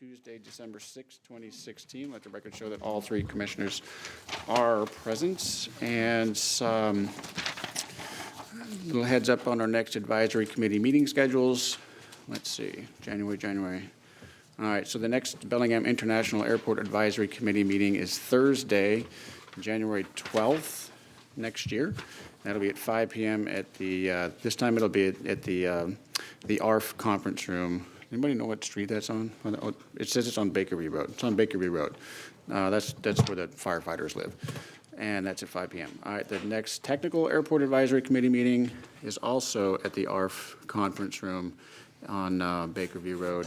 Tuesday, December 6, 2016. Let the record show that all three commissioners are present. And some little heads up on our next advisory committee meeting schedules. Let's see, January. All right, so the next Bellingham International Airport Advisory Committee meeting is Thursday, January 12th next year. That'll be at 5 p.m. at the, this time it'll be at the ARF conference room. Anybody know what street that's on? It says it's on Bakerview Road. It's on Bakerview Road. That's where the firefighters live. And that's at 5 p.m. All right, the next Technical Airport Advisory Committee meeting is also at the ARF conference room on Bakerview Road,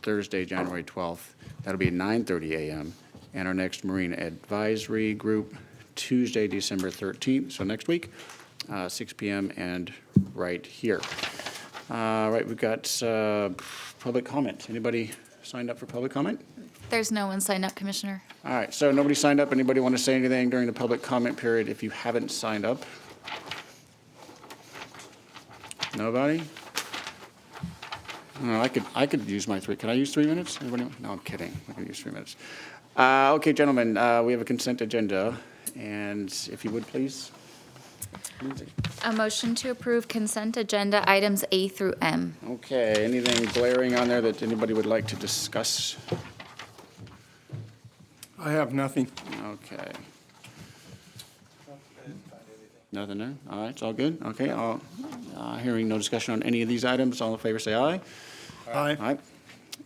Thursday, January 12th. That'll be at 9:30 a.m. And our next Marine Advisory Group, Tuesday, December 13th, so next week, 6 p.m. and right here. Right, we've got public comment. Anybody signed up for public comment? There's no one signed up, Commissioner. All right, so nobody signed up. Anybody want to say anything during the public comment period if you haven't signed up? Nobody? No, I could use my 3. Can I use 3 minutes? Anybody? No, I'm kidding. I can use 3 minutes. Okay, gentlemen, we have a consent agenda, and if you would, please. Lindsay. A motion to approve consent agenda items A through M. Okay, anything glaring on there that anybody would like to discuss? I have nothing. Okay. Nothing there? All right, it's all good? Okay, hearing no discussion on any of these items, all in favor say aye. Aye. Aye.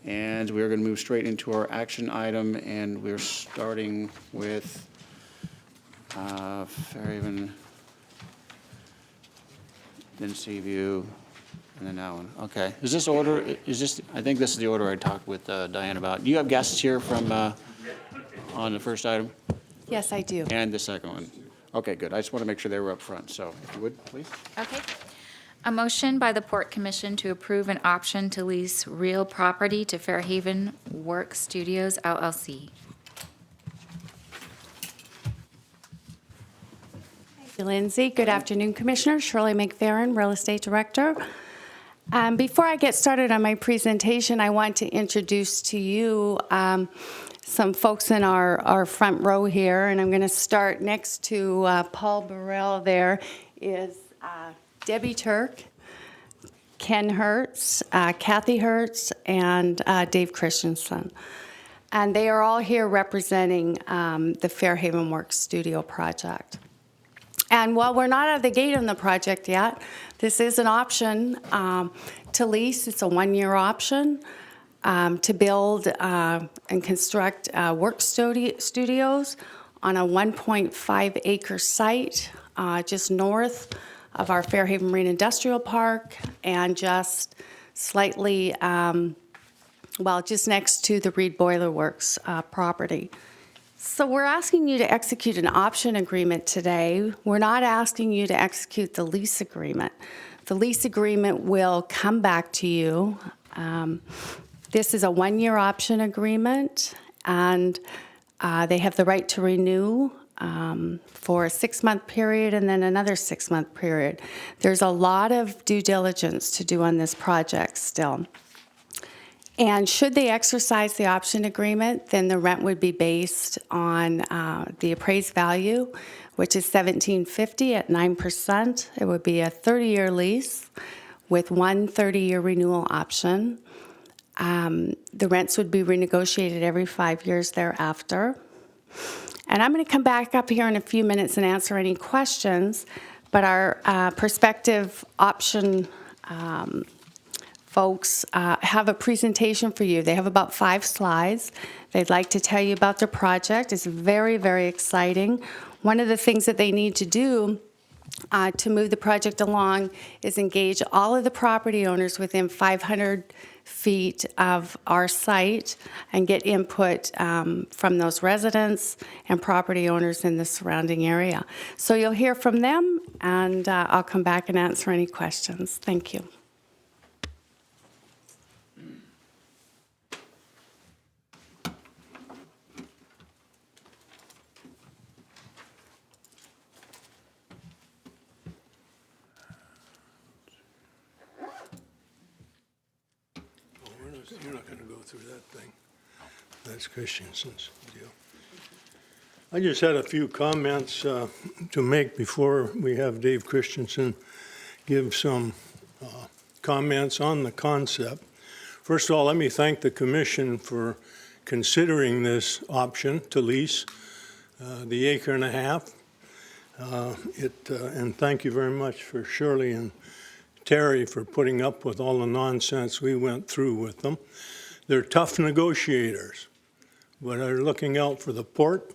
And we are going to move straight into our action item, and we're starting with Fairhaven, then Seaview, and then that one. Okay. Is this order, I think this is the order I talked with Diane about. Do you have guests here from, on the first item Yes, I do. and the second one? Okay, good. I just want to make sure they were up front. So if you would, please. Okay. A motion by the Port Commission to approve an option to lease real property to Fairhaven Work Studios LLC. Thank you, Lindsay. Good afternoon, Commissioner. Shirley McFerrin, Real Estate Director. Before I get started on my presentation, I want to introduce to you some folks in our front row here, and I'm going to start next to Paul Burrell. There is Debbie Turk, Ken Hertz, Kathy Hertz, and Dave Christensen. And they are all here representing the Fairhaven Works Studio project. And while we're not out of the gate on the project yet, this is an option to lease. It's a 1-year option to build and construct work studios on a 1.5-acre site just north of our Fairhaven Marine Industrial Park and just slightly, just next to the Reed Boiler Works property. So we're asking you to execute an option agreement today. We're not asking you to execute the lease agreement. The lease agreement will come back to you. This is a 1-year option agreement, and they have the right to renew for a 6-month period and then another 6-month period. There's a lot of due diligence to do on this project still. And should they exercise the option agreement, then the rent would be based on the appraised value, which is $1,750 at 9%. It would be a 30-year lease with one 30-year renewal option. The rents would be renegotiated every 5 years thereafter. And I'm going to come back up here in a few minutes and answer any questions, but our prospective option folks have a presentation for you. They have about 5 slides. They'd like to tell you about their project. It's very, very exciting. One of the things that they need to do to move the project along is engage all of the property owners within 500 feet of our site and get input from those residents and property owners in the surrounding area. So you'll hear from them, and I'll come back and answer any questions. Thank you. You're not going to go through that thing. That's Christensen's deal. I just had a few comments to make before we have Dave Christensen give some comments on the concept. First of all, let me thank the commission for considering this option to lease the acre and a half. And thank you very much for Shirley and Terry for putting up with all the nonsense we went through with them. They're tough negotiators, but are looking out for the port,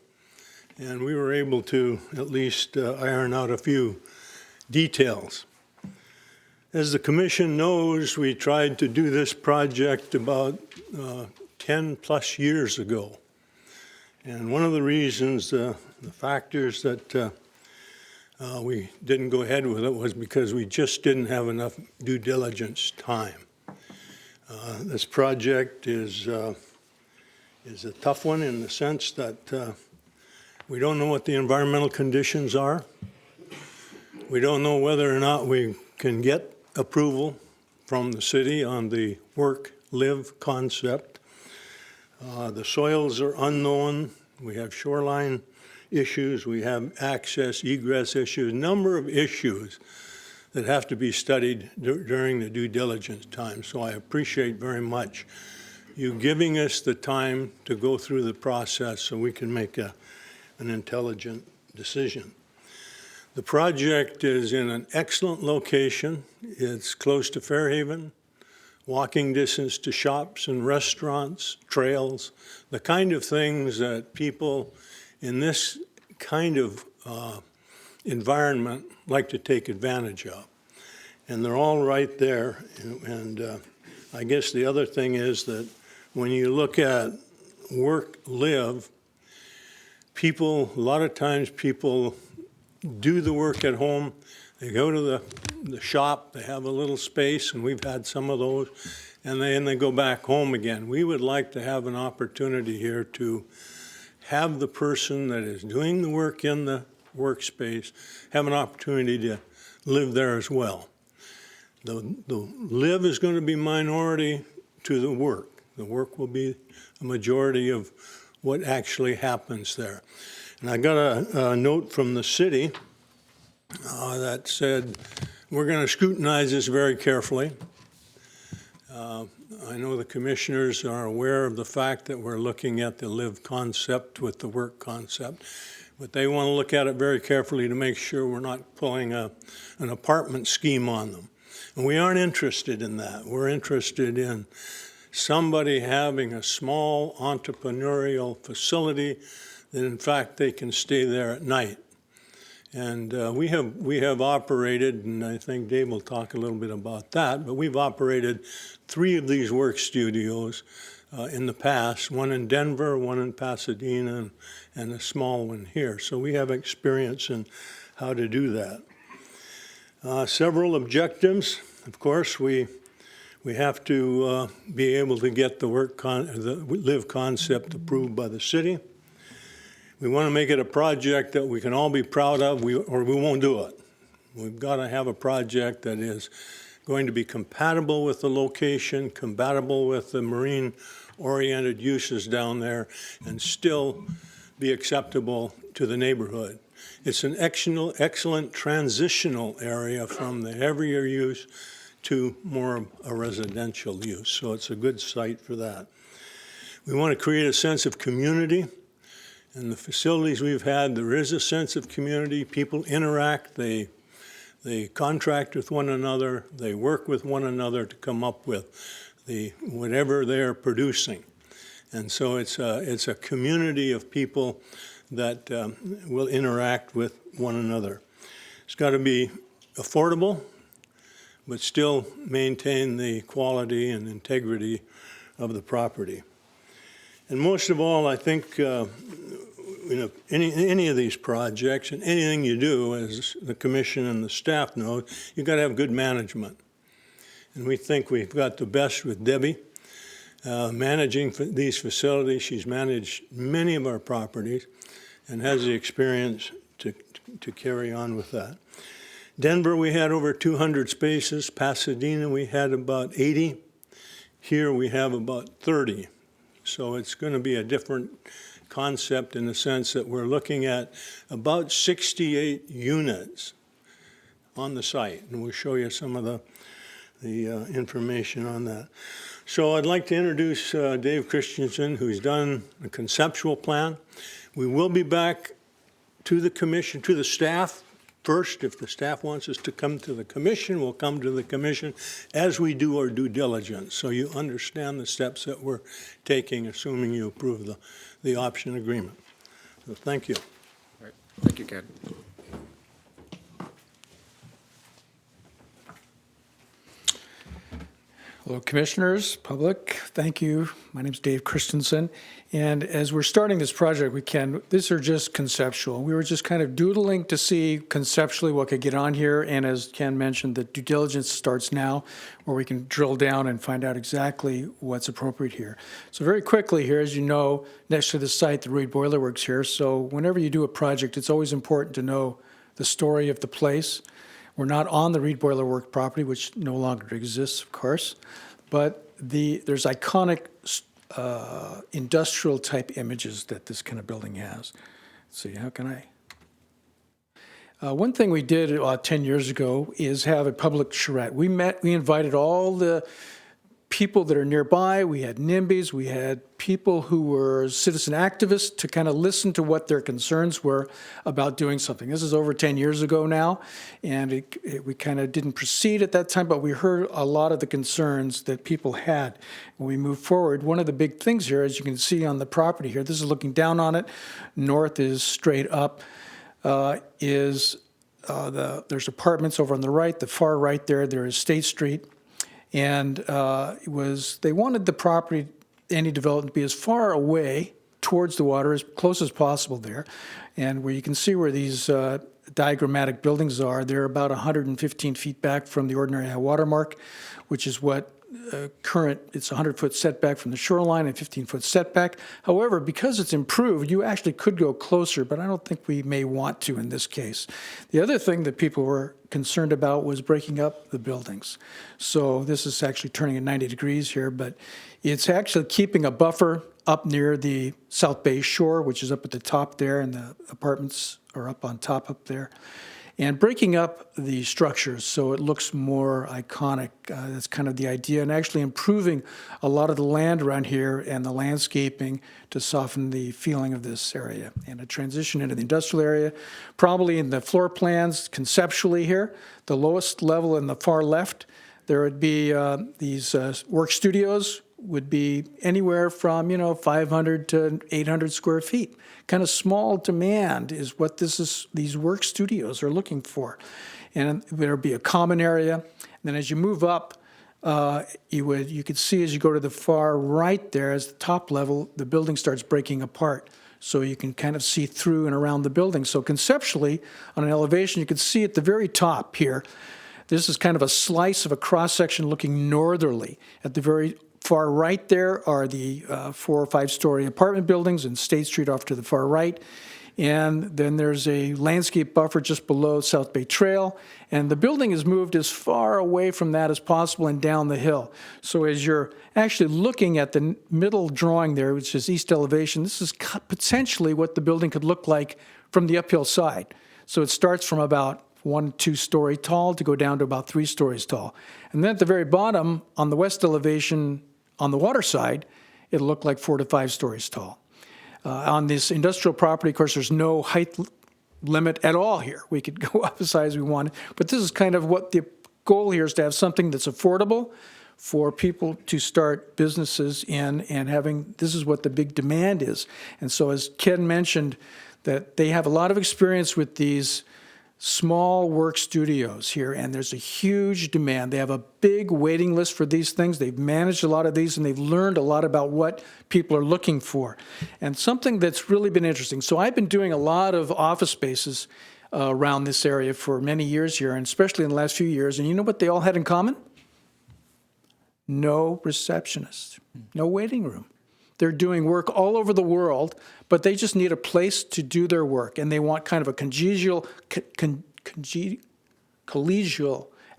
and we were able to at least iron out a few details. As the commission knows, we tried to do this project about 10 plus years ago. And one of the reasons, the factors that we didn't go ahead with it was because we just didn't have enough due diligence time. This project is a tough one in the sense that we don't know what the environmental conditions are. We don't know whether or not we can get approval from the city on the work-live concept. The soils are unknown. We have shoreline issues. We have access, egress issues, number of issues that have to be studied during the due diligence time. So I appreciate very much you giving us the time to go through the process so we can make an intelligent decision. The project is in an excellent location. It's close to Fairhaven, walking distance to shops and restaurants, trails, the kind of things that people in this kind of environment like to take advantage of. And they're all right there. And I guess the other thing is that when you look at work, live, people, a lot of times people do the work at home. They go to the shop, they have a little space, and we've had some of those, and then they go back home again. We would like to have an opportunity here to have the person that is doing the work in the workspace have an opportunity to live there as well. The live is going to be minority to the work. The work will be a majority of what actually happens there. And I got a note from the city that said, we're going to scrutinize this very carefully. I know the commissioners are aware of the fact that we're looking at the live concept with the work concept, but they want to look at it very carefully to make sure we're not pulling an apartment scheme on them. And we aren't interested in that. We're interested in somebody having a small entrepreneurial facility that in fact they can stay there at night. And we have operated, and I think Dave will talk a little bit about that, but we've operated 3 of these work studios in the past, one in Denver, one in Pasadena, and a small one here. So we have experience in how to do that. Several objectives. Of course, we have to be able to get the live concept approved by the city. We want to make it a project that we can all be proud of, or we won't do it. We've got to have a project that is going to be compatible with the location, compatible with the marine-oriented uses down there, and still be acceptable to the neighborhood. It's an excellent transitional area from the heavier use to more of a residential use. So it's a good site for that. We want to create a sense of community. In the facilities we've had, there is a sense of community. People interact, they contract with one another, they work with one another to come up with whatever they're producing. And so it's a community of people that will interact with one another. It's got to be affordable, but still maintain the quality and integrity of the property. And most of all, I think any of these projects and anything you do, as the commission and the staff know, you've got to have good management. And we think we've got the best with Debbie managing these facilities. She's managed many of our properties and has the experience to carry on with that. Denver, we had over 200 spaces. Pasadena, we had about 80. Here we have about 30 So it's going to be a different concept in the sense that we're looking at about 68 units on the site, and we'll show you some of the information on that. So I'd like to introduce Dave Christensen, who's done a conceptual plan. We will be back to the commission, to the staff first. If the staff wants us to come to the commission, we'll come to the commission as we do our due diligence. So you understand the steps that we're taking, assuming you approve the option agreement. So thank you. All right. Thank you, Ken. Hello, Commissioners, public, thank you. My name's Dave Christensen, and as we're starting this project, these are just conceptual. We were just kind of doodling to see conceptually what could get on here, and as Ken mentioned, the due diligence starts now, where we can drill down and find out exactly what's appropriate here. So very quickly here, as you know, next to the site, the Reed Boiler Works here, so whenever you do a project, it's always important to know the story of the place. We're not on the Reed Boiler Works property, which no longer exists, of course, but there's iconic industrial type images that this kind of building has. Let's see, how can I? One thing we did 10 years ago is have a public charrette. We invited all the people that are nearby. We had NIMBYs, we had people who were citizen activists to kind of listen to what their concerns were about doing something. This is over 10 years ago now, and we kind of didn't proceed at that time, but we heard a lot of the concerns that people had. When we moved forward, one of the big things here, as you can see on the property here, this is looking down on it, north is straight up, there's apartments over on the right, the far right there is State Street. And they wanted the property, any development, to be as far away towards the water as close as possible there. And where you can see where these diagrammatic buildings are, they're about 115 feet back from the ordinary high water mark, which is what it's a 100-foot setback from the shoreline and 15-foot setback. However, because it's improved, you actually could go closer, but I don't think we may want to in this case. The other thing that people were concerned about was breaking up the buildings. So this is actually turning at 90 degrees here, but it's actually keeping a buffer up near the South Bay shore, which is up at the top there, and the apartments are up on top up there. And breaking up the structures so it looks more iconic. That's kind of the idea, and actually improving a lot of the land around here and the landscaping to soften the feeling of this area. And a transition into the industrial area, probably in the floor plans conceptually here, the lowest level in the far left, there would be these work studios would be anywhere from 500 to 800 square feet. Kind of small demand is what these work studios are looking for. And there'll be a common area. And then as you move up, you could see as you go to the far right there, as the top level, the building starts breaking apart. So you can kind of see through and around the building. So conceptually, on an elevation, you can see at the very top here, this is kind of a slice of a cross-section looking northerly. At the very far right there are the 4 or 5-story apartment buildings and State Street off to the far right. And then there's a landscape buffer just below South Bay Trail. And the building is moved as far away from that as possible and down the hill. So as you're actually looking at the middle drawing there, which is east elevation, this is potentially what the building could look like from the uphill side. So it starts from about 1 2-story tall to go down to about 3 stories tall. And then at the very bottom, on the west elevation, on the water side, it'll look like 4 to 5 stories tall. On this industrial property, of course, there's no height limit at all here. We could go up as high as we want. But this is kind of what the goal here is, to have something that's affordable for people to start businesses in, and this is what the big demand is. And so as Ken mentioned, that they have a lot of experience with these small work studios here, and there's a huge demand. They have a big waiting list for these things. They've managed a lot of these, and they've learned a lot about what people are looking for. And something that's really been interesting. So I've been doing a lot of office spaces around this area for many years here, and especially in the last few years. And you know what they all had in common? No receptionist, no waiting room. They're doing work all over the world, but they just need a place to do their work, and they want kind of a collegial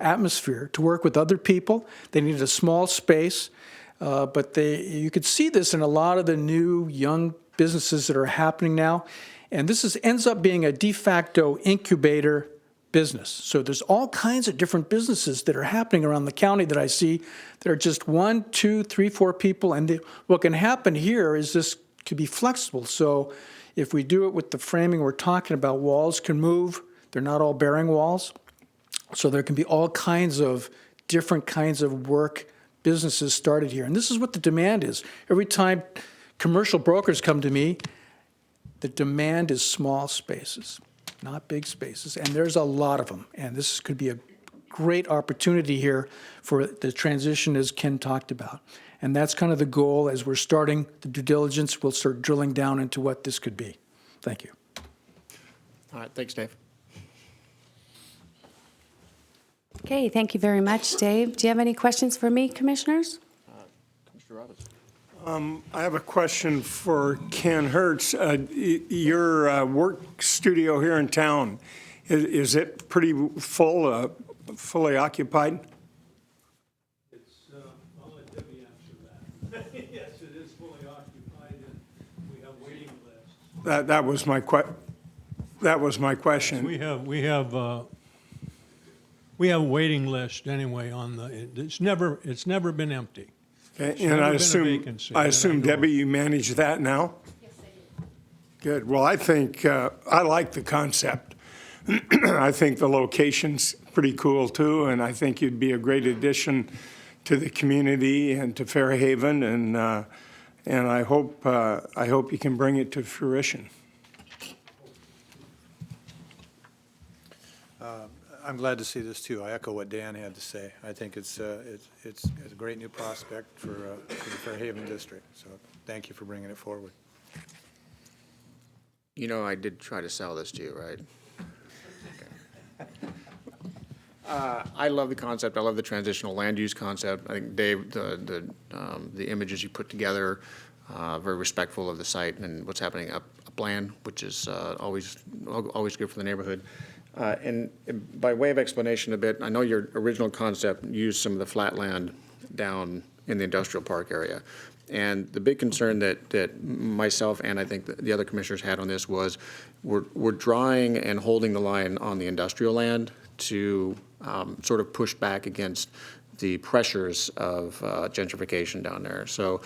atmosphere to work with other people. They need a small space. But you could see this in a lot of the new young businesses that are happening now. And this ends up being a de facto incubator business. So there's all kinds of different businesses that are happening around the county that I see that are just 1, 2, 3, 4 people. And what can happen here is this could be flexible. So if we do it with the framing we're talking about, walls can move. They're not all bearing walls. So there can be all kinds of different kinds of work businesses started here. And this is what the demand is. Every time commercial brokers come to me, the demand is small spaces, not big spaces. And there's a lot of them. And this could be a great opportunity here for the transition, as Ken talked about. And that's kind of the goal. As we're starting the due diligence, we'll start drilling down into what this could be. Thank you. All right, thanks, Dave. Okay, thank you very much, Dave. Do you have any questions for me, commissioners? Commissioner Roberts. I have a question for Ken Hertz. Your work studio here in town, is it pretty full, fully occupied? I'll let Debbie answer that. Yes, it is fully occupied, and we have waiting lists. That was my question. We have a waiting list anyway it's never been empty. Okay, It's and never I been a assume, vacancy that I know Debbie, of. you manage that now? Yes, I do. Good. Well, I think, I like the concept. I think the location's pretty cool too, and I think you'd be a great addition to the community and to Fairhaven, and I hope you can bring it to fruition. I'm glad to see this too. I echo what Dan had to say. I think it's a great new prospect for the Fairhaven district. So thank you for bringing it forward. You know I did try to sell this to you, right? Okay. I love the concept. I love the transitional land use concept. I think, Dave, the images you put together, very respectful of the site and what's happening upland, which is always good for the neighborhood. And by way of explanation a bit, I know your original concept used some of the flat land down in the industrial park area. And the big concern that myself and I think the other commissioners had on this was we're drawing and holding the line on the industrial land to sort of push back against the pressures of gentrification down there. So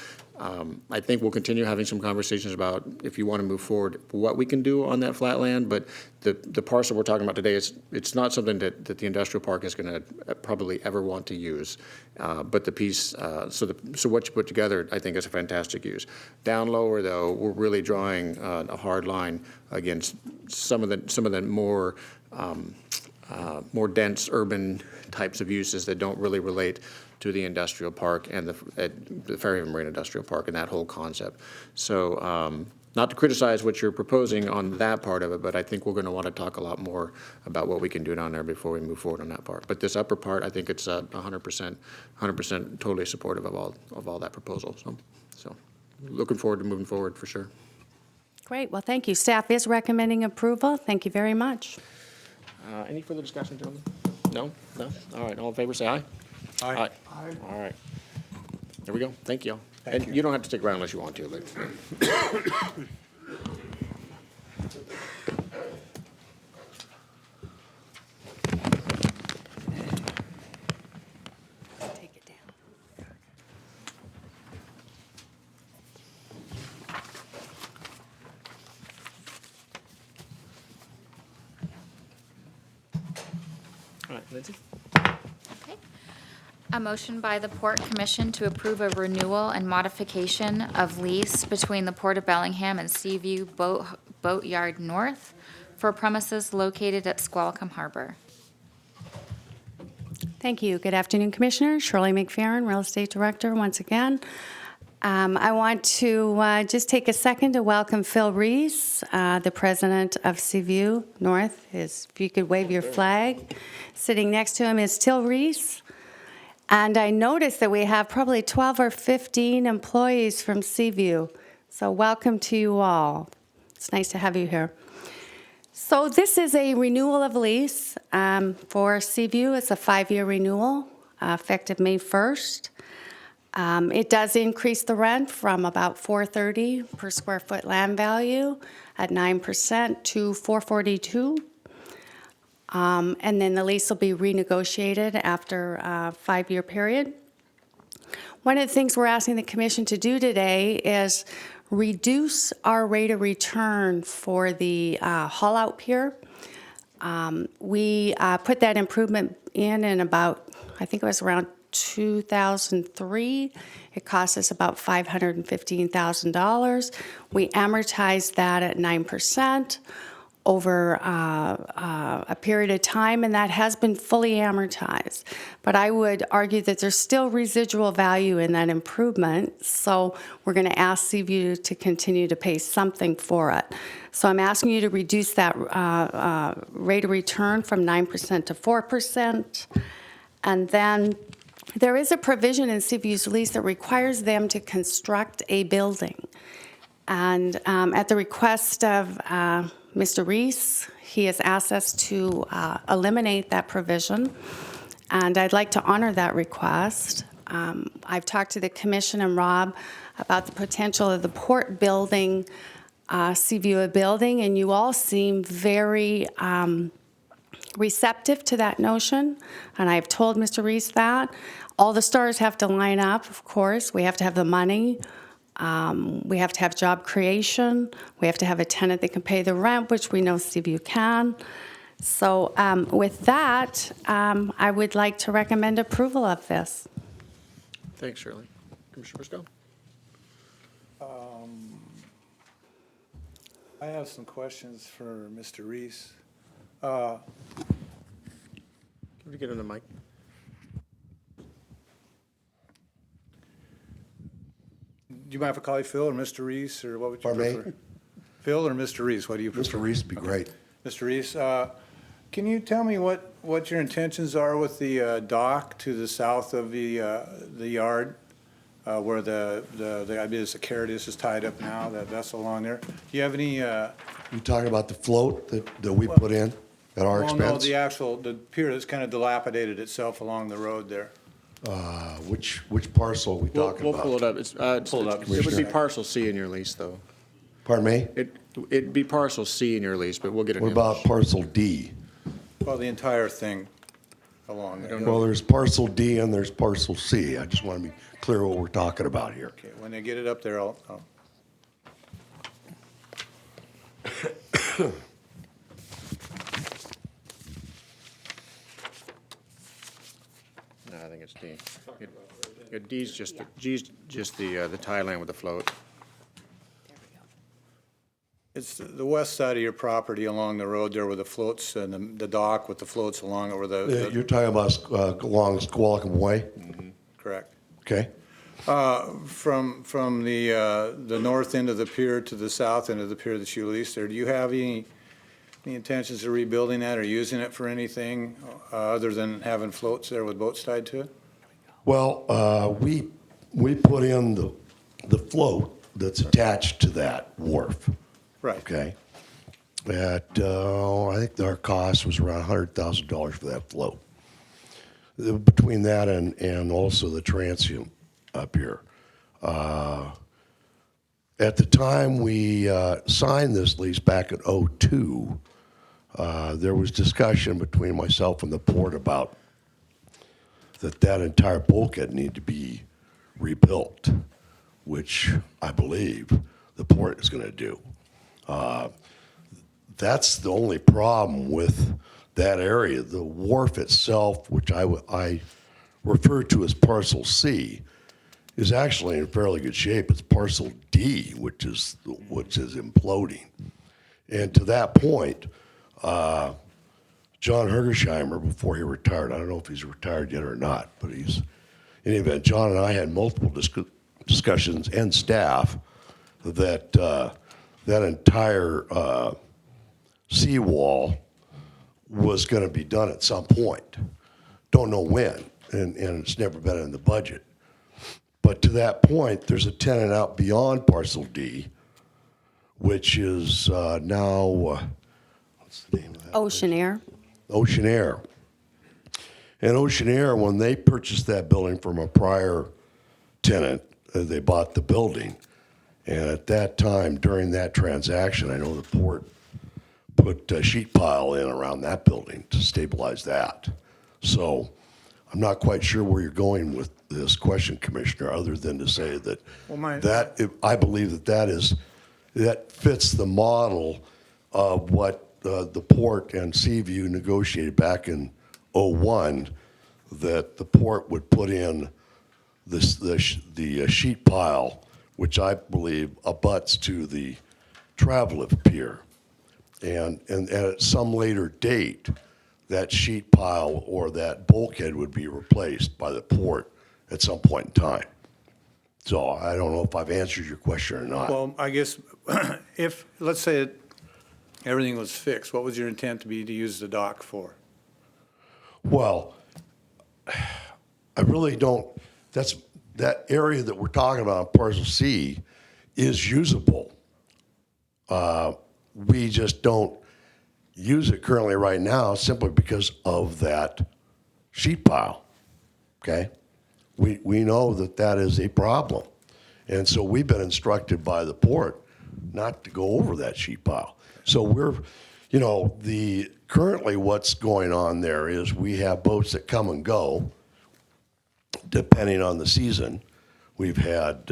I think we'll continue having some conversations about, if you want to move forward, what we can do on that flat land. But the parcel we're talking about today, it's not something that the industrial park is going to probably ever want to use. But the piece, so what you put together, I think is a fantastic use. Down lower, though, we're really drawing a hard line against some of the more dense urban types of uses that don't really relate to the industrial park and the Fairhaven Marine Industrial Park and that whole concept. So not to criticize what you're proposing on that part of it, but I think we're going to want to talk a lot more about what we can do down there before we move forward on that part. But this upper part, I think it's 100% totally supportive of all that proposal. So looking forward to moving forward for sure. Great, well, thank you. Staff is recommending approval. Thank you very much. Any further discussion, gentlemen? No? All right, all in favor, say aye. Aye. All right. There we go. Thank you. And you don't have to stick around unless you want to, but. Take it down. All right, Lindsay? Okay. A motion by the Port Commission to approve a renewal and modification of lease between the Port of Bellingham and Seaview Boatyard North for premises located at Squalicum Harbor. Thank you. Good afternoon, Commissioners. Shirley McFerrin, Real Estate Director, once again. I want to just take a second to welcome Phil Reese, the president of Seaview North. If you could wave your flag. Sitting next to him is Till Reese. And I noticed that we have probably 12 or 15 employees from Seaview. So welcome to you all. It's nice to have you here. So this is a renewal of lease for Seaview. It's a 5-year renewal, effective May 1st. It does increase the rent from about $430 per square foot land value at 9% to $442. And then the lease will be renegotiated after a 5-year period. One of the things we're asking the commission to do today is reduce our rate of return for the haul-out pier. We put that improvement in about, I think it was around 2003. It cost us about $515,000. We amortized that at 9% over a period of time, and that has been fully amortized. But I would argue that there's still residual value in that improvement, so we're going to ask Seaview to continue to pay something for it. So I'm asking you to reduce that rate of return from 9% to 4%. And then there is a provision in Seaview's lease that requires them to construct a building. And at the request of Mr. Reese, he has asked us to eliminate that provision, and I'd like to honor that request. I've talked to the commission and Rob about the potential of the port building, Seaview building, and you all seem very receptive to that notion, and I've told Mr. Reese that. All the stars have to line up, of course. We have to have the money. We have to have job creation. We have to have a tenant that can pay the rent, which we know Seaview can. So with that, I would like to recommend approval of this. Thanks, Shirley. Commissioner Bristow? I have some questions for Mr. Reese. Can we get on the mic? Do you mind if I call you Phil or Mr. Reese, or what would you Pardon me? prefer? Phil or Mr. Reese, what do you prefer? Mr. Reese would be great. Mr. Reese, can you tell me what your intentions are with the dock to the south of the yard, where the idea is the Caritas is tied up now, that vessel along there? Do you have any? You talking about the float that we put in at our Well, no, expense? the pier that's kind of dilapidated itself along the road there. Which parcel are we talking We'll pull it about? up. It's, Pull it up. It would be Commissioner. parcel C in your lease, though. Pardon me? It'd be parcel C in your lease, but we'll get it. What about parcel D? Well, the entire thing along there. Well, there's parcel D and there's parcel C. I just want to be clear what we're talking about here. Okay, when they get it up there, I'll No, I think it's D. D's just, G's just the tie line with the float. It's the west side of your property along the road there with the floats and the dock with the floats along it, where You're talking about along Squalicum Way? correct. Okay. From the north end of the pier to the south end of the pier that you leased there, do you have any intentions of rebuilding that or using it for anything other than having floats there with boats tied to it? Well, we put in the float that's attached to that wharf. Right. Okay. I think our cost was around $100,000 for that float. Between that and also the transient up here. At the time we signed this lease back in '02, there was discussion between myself and the port about that entire bulkhead needed to be rebuilt, which I believe the port is going to do. That's the only problem with that area. The wharf itself, which I refer to as parcel C, is actually in fairly good shape. It's parcel D, which is imploding. And to that point, John Hergesheimer, before he retired, I don't know if he's retired yet or not, but in any event, John and I had multiple discussions and staff that that entire seawall was going to be done at some point. Don't know when, and it's never been in the budget. But to that point, there's a tenant out beyond parcel D, which is now, what's the name of that? Ocean Air. Ocean Air. And Ocean Air, when they purchased that building from a prior tenant, they bought the building. And at that time, during that transaction, I know the port put a sheet pile in around that building to stabilize that. So I'm not quite sure where you're going with this question, Commissioner, other than to say that I believe that fits the model of what the port and Seaview negotiated back in '01, that the port would put in the sheet pile, which I believe abuts to the Travelift Pier. And at some later date, that sheet pile or that bulkhead would be replaced by the port at some point in time. So I don't know if I've answered your question or not. Well, I guess if, let's say everything was fixed, what was your intent to use the dock for? Well, I really don't, that area that we're talking about, on Parcel C, is usable. We just don't use it currently right now simply because of that sheet pile, okay? We know that that is a problem. And so we've been instructed by the port not to go over that sheet pile. So we're, currently what's going on there is we have boats that come and go depending on the season. We've had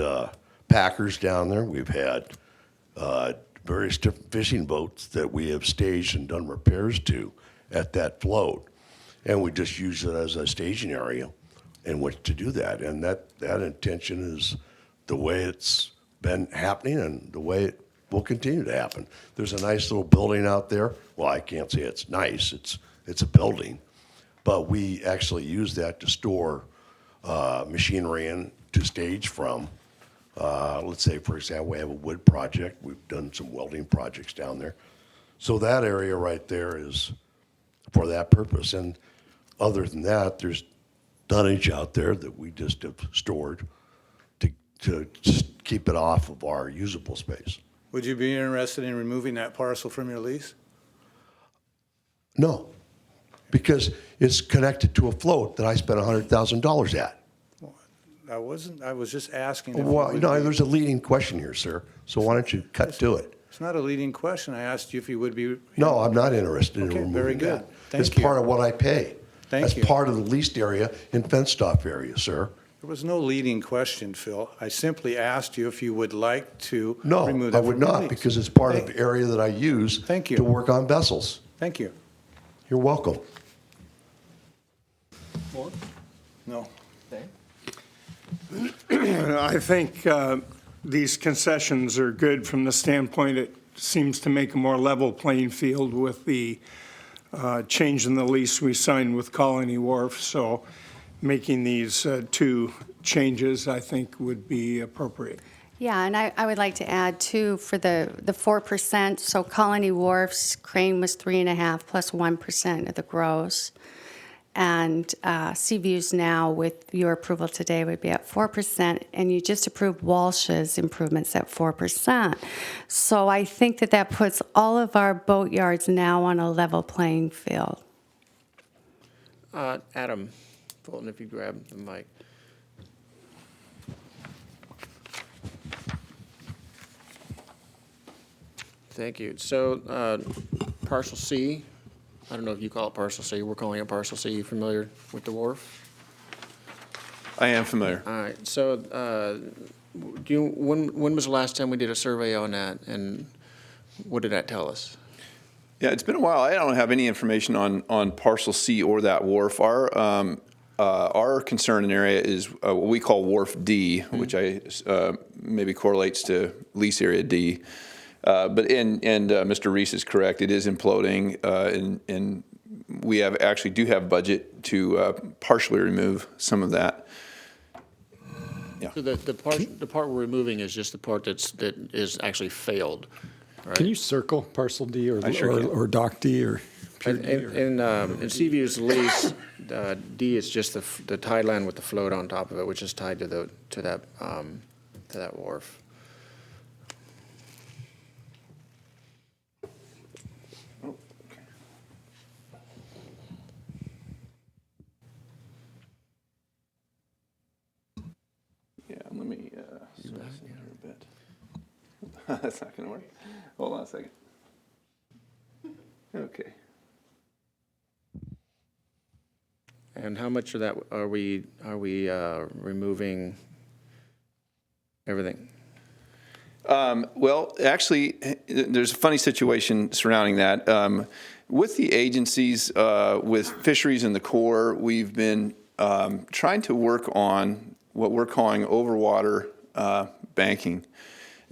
packers down there. We've had various different fishing boats that we have staged and done repairs to at that float. And we just use it as a staging area in which to do that. And that intention is the way it's been happening and the way it will continue to happen. There's a nice little building out there. Well, I can't say it's nice. It's a building. But we actually use that to store machinery in to stage from. Let's say, for example, we have a wood project. We've done some welding projects down there. So that area right there is for that purpose. And other than that, there's dunnage out there that we just have stored to just keep it off of our usable space. Would you be interested in removing that parcel from your lease? No, because it's connected to a float that I spent $100,000 at. I was just asking. If you Well, would no, be- there's a leading question here, sir. So why don't you cut to it? It's not a leading question. I asked you if you would be. No, I'm not interested in Okay, removing very good. that. Thank It's you. part of what I pay. Thank you. That's part of the leased area and fenced-off area, sir. There was no leading question, Phil. I simply asked you if you would like to No, remove I that would from your not, lease. because it's part of the area that I use Thank you. to work on vessels. Thank you. You're welcome. No. I think these concessions are good from the standpoint it seems to make a more level playing field with the change in the lease we signed with Colony Wharf. So making these two changes, I think, would be appropriate. Yeah, and I would like to add too, for the 4%, so Colony Wharf's crane was 3.5 plus 1% of the gross. And Seaview's now, with your approval today, would be at 4%, and you just approved Walsh's improvements at 4%. So I think that puts all of our boatyards now on a level playing field. Adam Fulton, if you grab the mic. Thank you. So, parcel C, I don't know if you call it parcel C, we're calling it parcel C. You familiar with the wharf? I am familiar. All right, so, when was the last time we did a survey on that, and what did that tell us? Yeah, it's been a while. I don't have any information on parcel C or that wharf. Our concern in area is what we call Wharf D, which maybe correlates to lease area D. But Mr. Reese is correct. It is imploding, and we do have budget to partially remove some of that. Yeah. So the part we're removing is just the part that is actually failed, right? Can you circle parcel D I sure can. or dock D or pure D? In Seaview's lease, D is just the tide line with the float on top of it, which is tied to that wharf. Yeah, let me zoom this in here a bit. That's not going to work. Hold on a second. Okay. And how much of that are we removing everything? Well, actually, there's a funny situation surrounding that. With the agencies, with fisheries and the Corps, we've been trying to work on what we're calling overwater banking,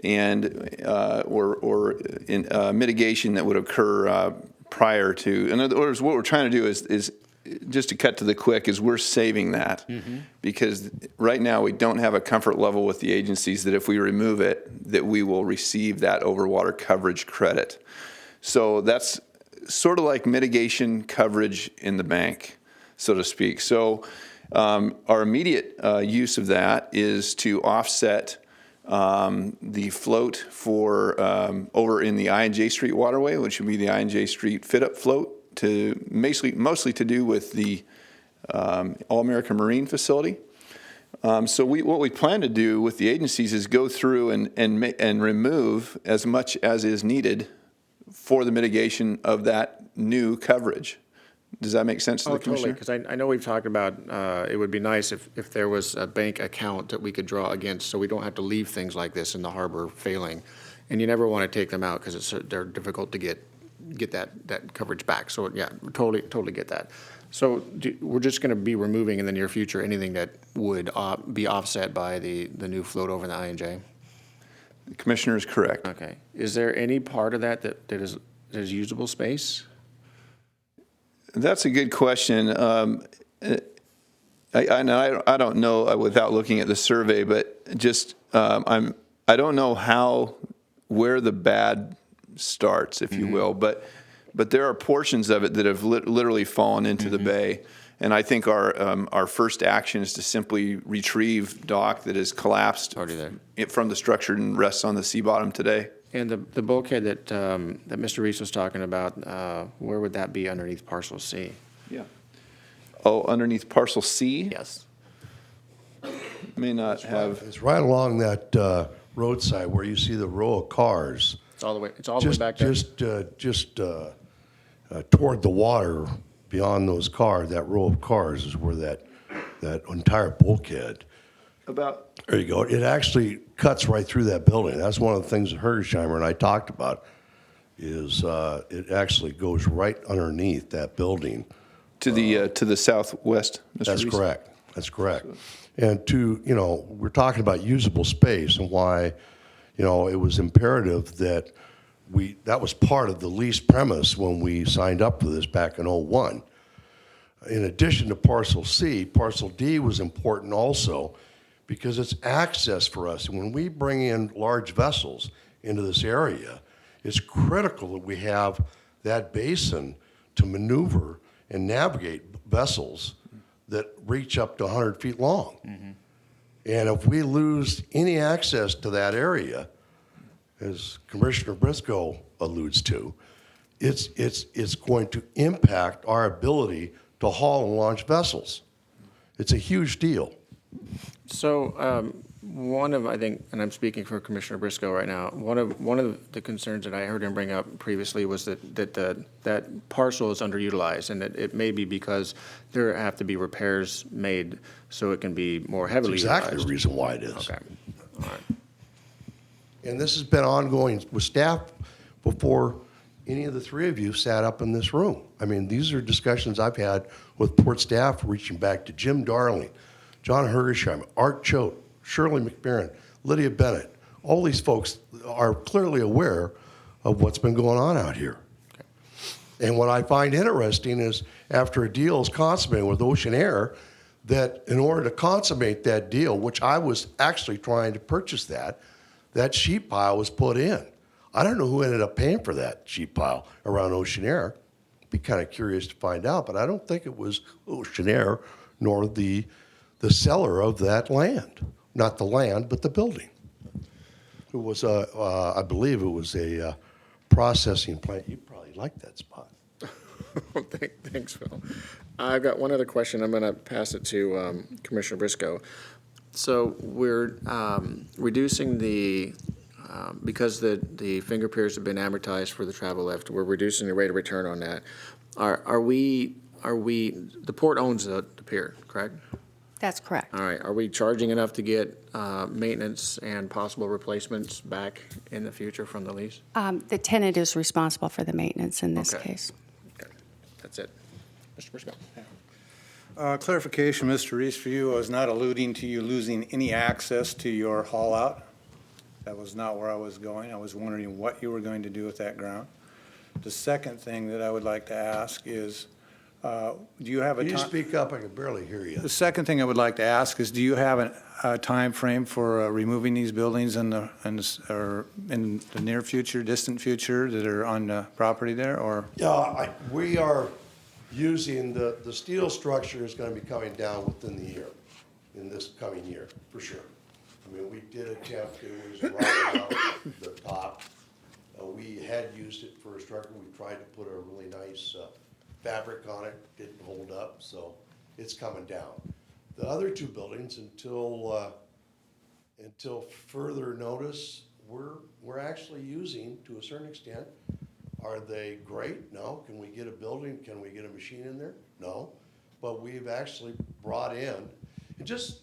and or in mitigation that would occur prior to. In other words, what we're trying to do is just to cut to the quick, is we're saving that because right now we don't have a comfort level with the agencies that if we remove it, that we will receive that overwater coverage credit. So that's sort of like mitigation coverage in the bank, so to speak. So our immediate use of that is to offset the float for over in the I&J Street waterway, which would be the I&J Street fit-up float, to mostly to do with the All-American Marine facility. So what we plan to do with the agencies is go through and remove as much as is needed for the mitigation of that new coverage. Does that make sense to the Totally, Commissioner? because I know we've talked about, it would be nice if there was a bank account that we could draw against, so we don't have to leave things like this in the harbor failing. And you never want to take them out because they're difficult to get that coverage back. So yeah, totally get that. So we're just going to be removing in the near future anything that would be offset by the new float over the I&J? The Commissioner is correct. Okay. Is there any part of that is usable space? That's a good question. I don't know without looking at the survey, but just I don't know where the bad starts, if you will, but there are portions of it that have literally fallen into the bay, and I think our first action is to simply retrieve dock that has collapsed from the structure and rests on the sea bottom today. And the bulkhead that Mr. Reese was talking about, where would that be underneath parcel C? Yeah. Oh, underneath parcel C? Yes. May not have. It's right along that roadside where you see the row of cars. It's all the way back there? Just toward the water, beyond those cars, that row of cars is where that entire bulkhead. There you go. It actually cuts right through that building. That's one of the things that Hergesheimer and I talked about, is it actually goes right underneath that building. To the southwest, Mr. That's Reese? correct. That's correct. And we're talking about usable space and why, it was imperative that that was part of the lease premise when we signed up for this back in 2001. In addition to parcel C, parcel D was important also because it's access for us. And when we bring in large vessels into this area, it's critical that we have that basin to maneuver and navigate vessels that reach up to 100 feet long. And if we lose any access to that area, as Commissioner Briscoe alludes to, it's going to impact our ability to haul and launch vessels. It's a huge deal. So I think, and I'm speaking for Commissioner Briscoe right now, one of the concerns that I heard him bring up previously was that parcel is underutilized, and it may be because there have to be repairs made so it can be more heavily utilized. Exactly the reason why it is. Okay. All right. And this has been ongoing with staff before any of the three of you sat up in this room. I mean, these are discussions I've had with port staff reaching back to Jim Darling, John Hergesheimer, Art Choate, Shirley McFerrin, Lydia Bennett. All these folks are clearly aware of what's been going on out here. Okay. And what I find interesting is after a deal is consummated with Ocean Air, that in order to consummate that deal, which I was actually trying to purchase that sheet pile was put in. I don't know who ended up paying for that sheet pile around Ocean Air. Be kind of curious to find out, but I don't think it was Ocean Air nor the seller of that land. Not the land, but the building. It was, I believe it was a processing plant. You probably like that spot. Thanks, Phil. I've got one other question. I'm going to pass it to Commissioner Briscoe. So we're reducing because the finger piers have been amortized for the travel lift, we're reducing the rate of return on that. Are we, the port owns the pier, correct? That's correct. All right, are we charging enough to get maintenance and possible replacements back in the future from the lease? The tenant is responsible for the maintenance in this Okay. case. Okay, that's it. Mr. Briscoe? Clarification, Mr. Reese, for you, I was not alluding to you losing any access to your haul out. That was not where I was going. I was wondering what you were going to do with that ground. The second thing that I would like to ask is, do you have a Can you time? speak up? I can barely hear you. The second thing I would like to ask is, do you have a time frame for removing these buildings or in the near future, distant future that are on the property there, or? Yeah, we are using, the steel structure is going to be coming down within the year, in this coming year, for sure. I mean, we did attempt to round out the top. We had used it for a structure. We tried to put a really nice fabric on it, didn't hold up, so it's coming down. The other two buildings, until further notice, we're actually using to a certain extent. Are they great? No. Can we get a building? Can we get a machine in there? No. But we've actually brought in, and just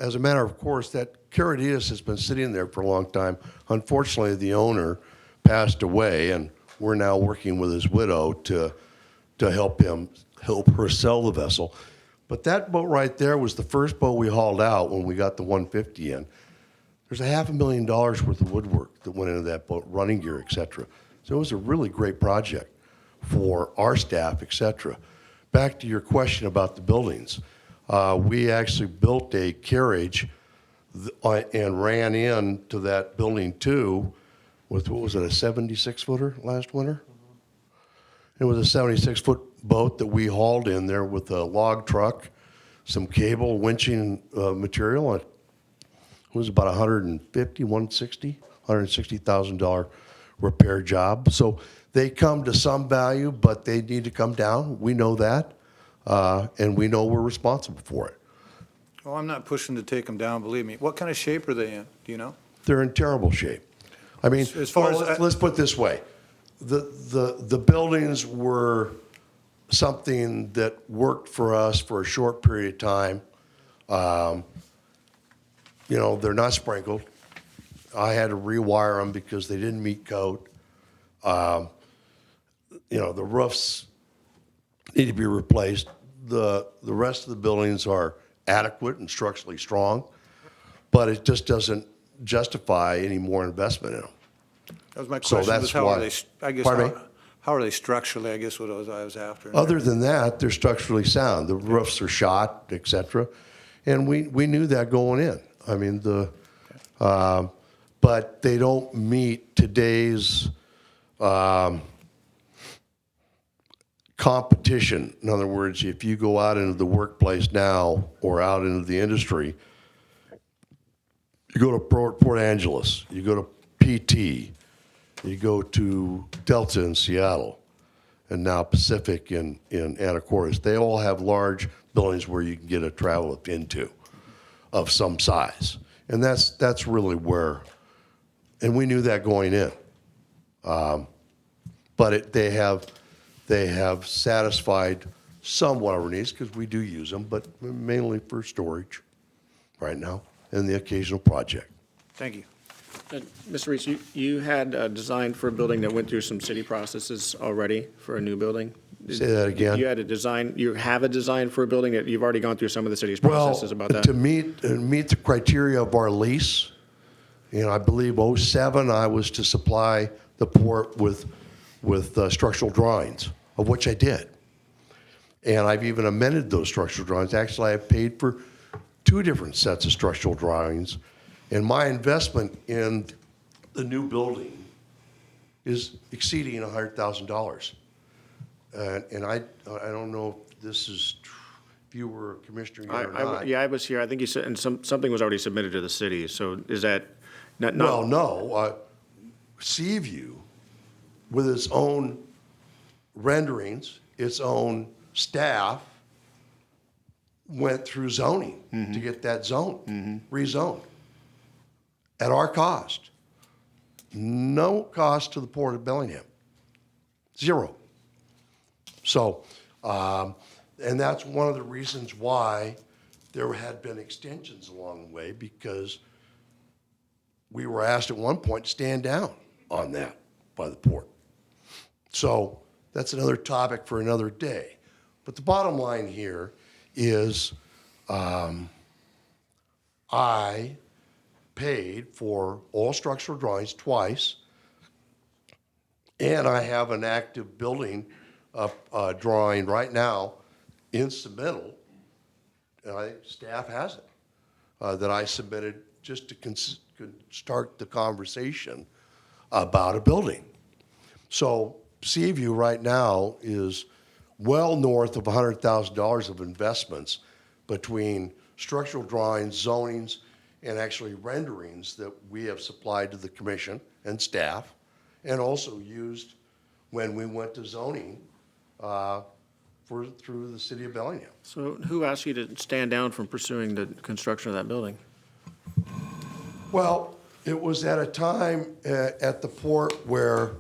as a matter of course, that Caritas has been sitting there for a long time. Unfortunately, the owner passed away, and we're now working with his widow to help her sell the vessel. But that boat right there was the first boat we hauled out when we got the 150 in. There's $500,000 worth of woodwork that went into that boat, running gear, et cetera. So it was a really great project for our staff, et cetera. Back to your question about the buildings. We actually built a carriage and ran into that building too with, what was it, a 76-footer last winter? It was a 76-foot boat that we hauled in there with a log truck, some cable, winching material. It was about $160,000 repair job. So they come to some value, but they need to come down. We know that, and we know we're responsible for it. Well, I'm not pushing to take them down, believe me. What kind of shape are they in? Do you know? They're in terrible shape. I mean, As far well, as- let's put it this way. The buildings were something that worked for us for a short period of time. They're not sprinkled. I had to rewire them because they didn't meet code. The roofs need to be replaced. The rest of the buildings are adequate and structurally strong, but it just doesn't justify any more investment in them. That was my So question, that's was how why- are they, I guess, Pardon me? how are they structurally, I guess what I was after. Other than that, they're structurally sound. The roofs are shot, et cetera. And we knew that going in. I mean, but they don't meet today's competition. In other words, if you go out into the workplace now or out into the industry, you go to Port Angeles, you go to PT, you go to Delta in Seattle, and now Pacific in Anacortes. They all have large buildings where you can get a travel lift into of some size. And that's really where, and we knew that going in. But they have satisfied somewhat our needs because we do use them, but mainly for storage right now and the occasional project. Thank you. Mr. Reese, you had a design for a building that went through some city processes already for a new building? Say that again. You have a design for a building that you've already gone through some of the city's processes about that? To meet the criteria of our lease, I believe '07, I was to supply the port with structural drawings, of which I did. And I've even amended those structural drawings. Actually, I've paid for 2 different sets of structural drawings. And my investment in the new building is exceeding $100,000. And I don't know if this is, if you were a commissioner yet or not. Yeah, I was here. I think you said, and something was already submitted to the city. So is that not? Well, no. Seaview, with its own renderings, its own staff, went through zoning to get that zone rezoned at our cost. No cost to the Port of Bellingham. Zero. So, and that's one of the reasons why there had been extensions along the way, because we were asked at one point to stand down on that by the port. So that's another topic for another day. But the bottom line here is I paid for all structural drawings twice, and I have an active building drawing right now in submittal, and staff has it, that I submitted just to start the conversation about a building. So Seaview right now is well north of $100,000 of investments between structural drawings, zonings, and actually renderings that we have supplied to the commission and staff, and also used when we went to zoning through the city of Bellingham. So who asked you to stand down from pursuing the construction of that building? Well, it was at a time at the port where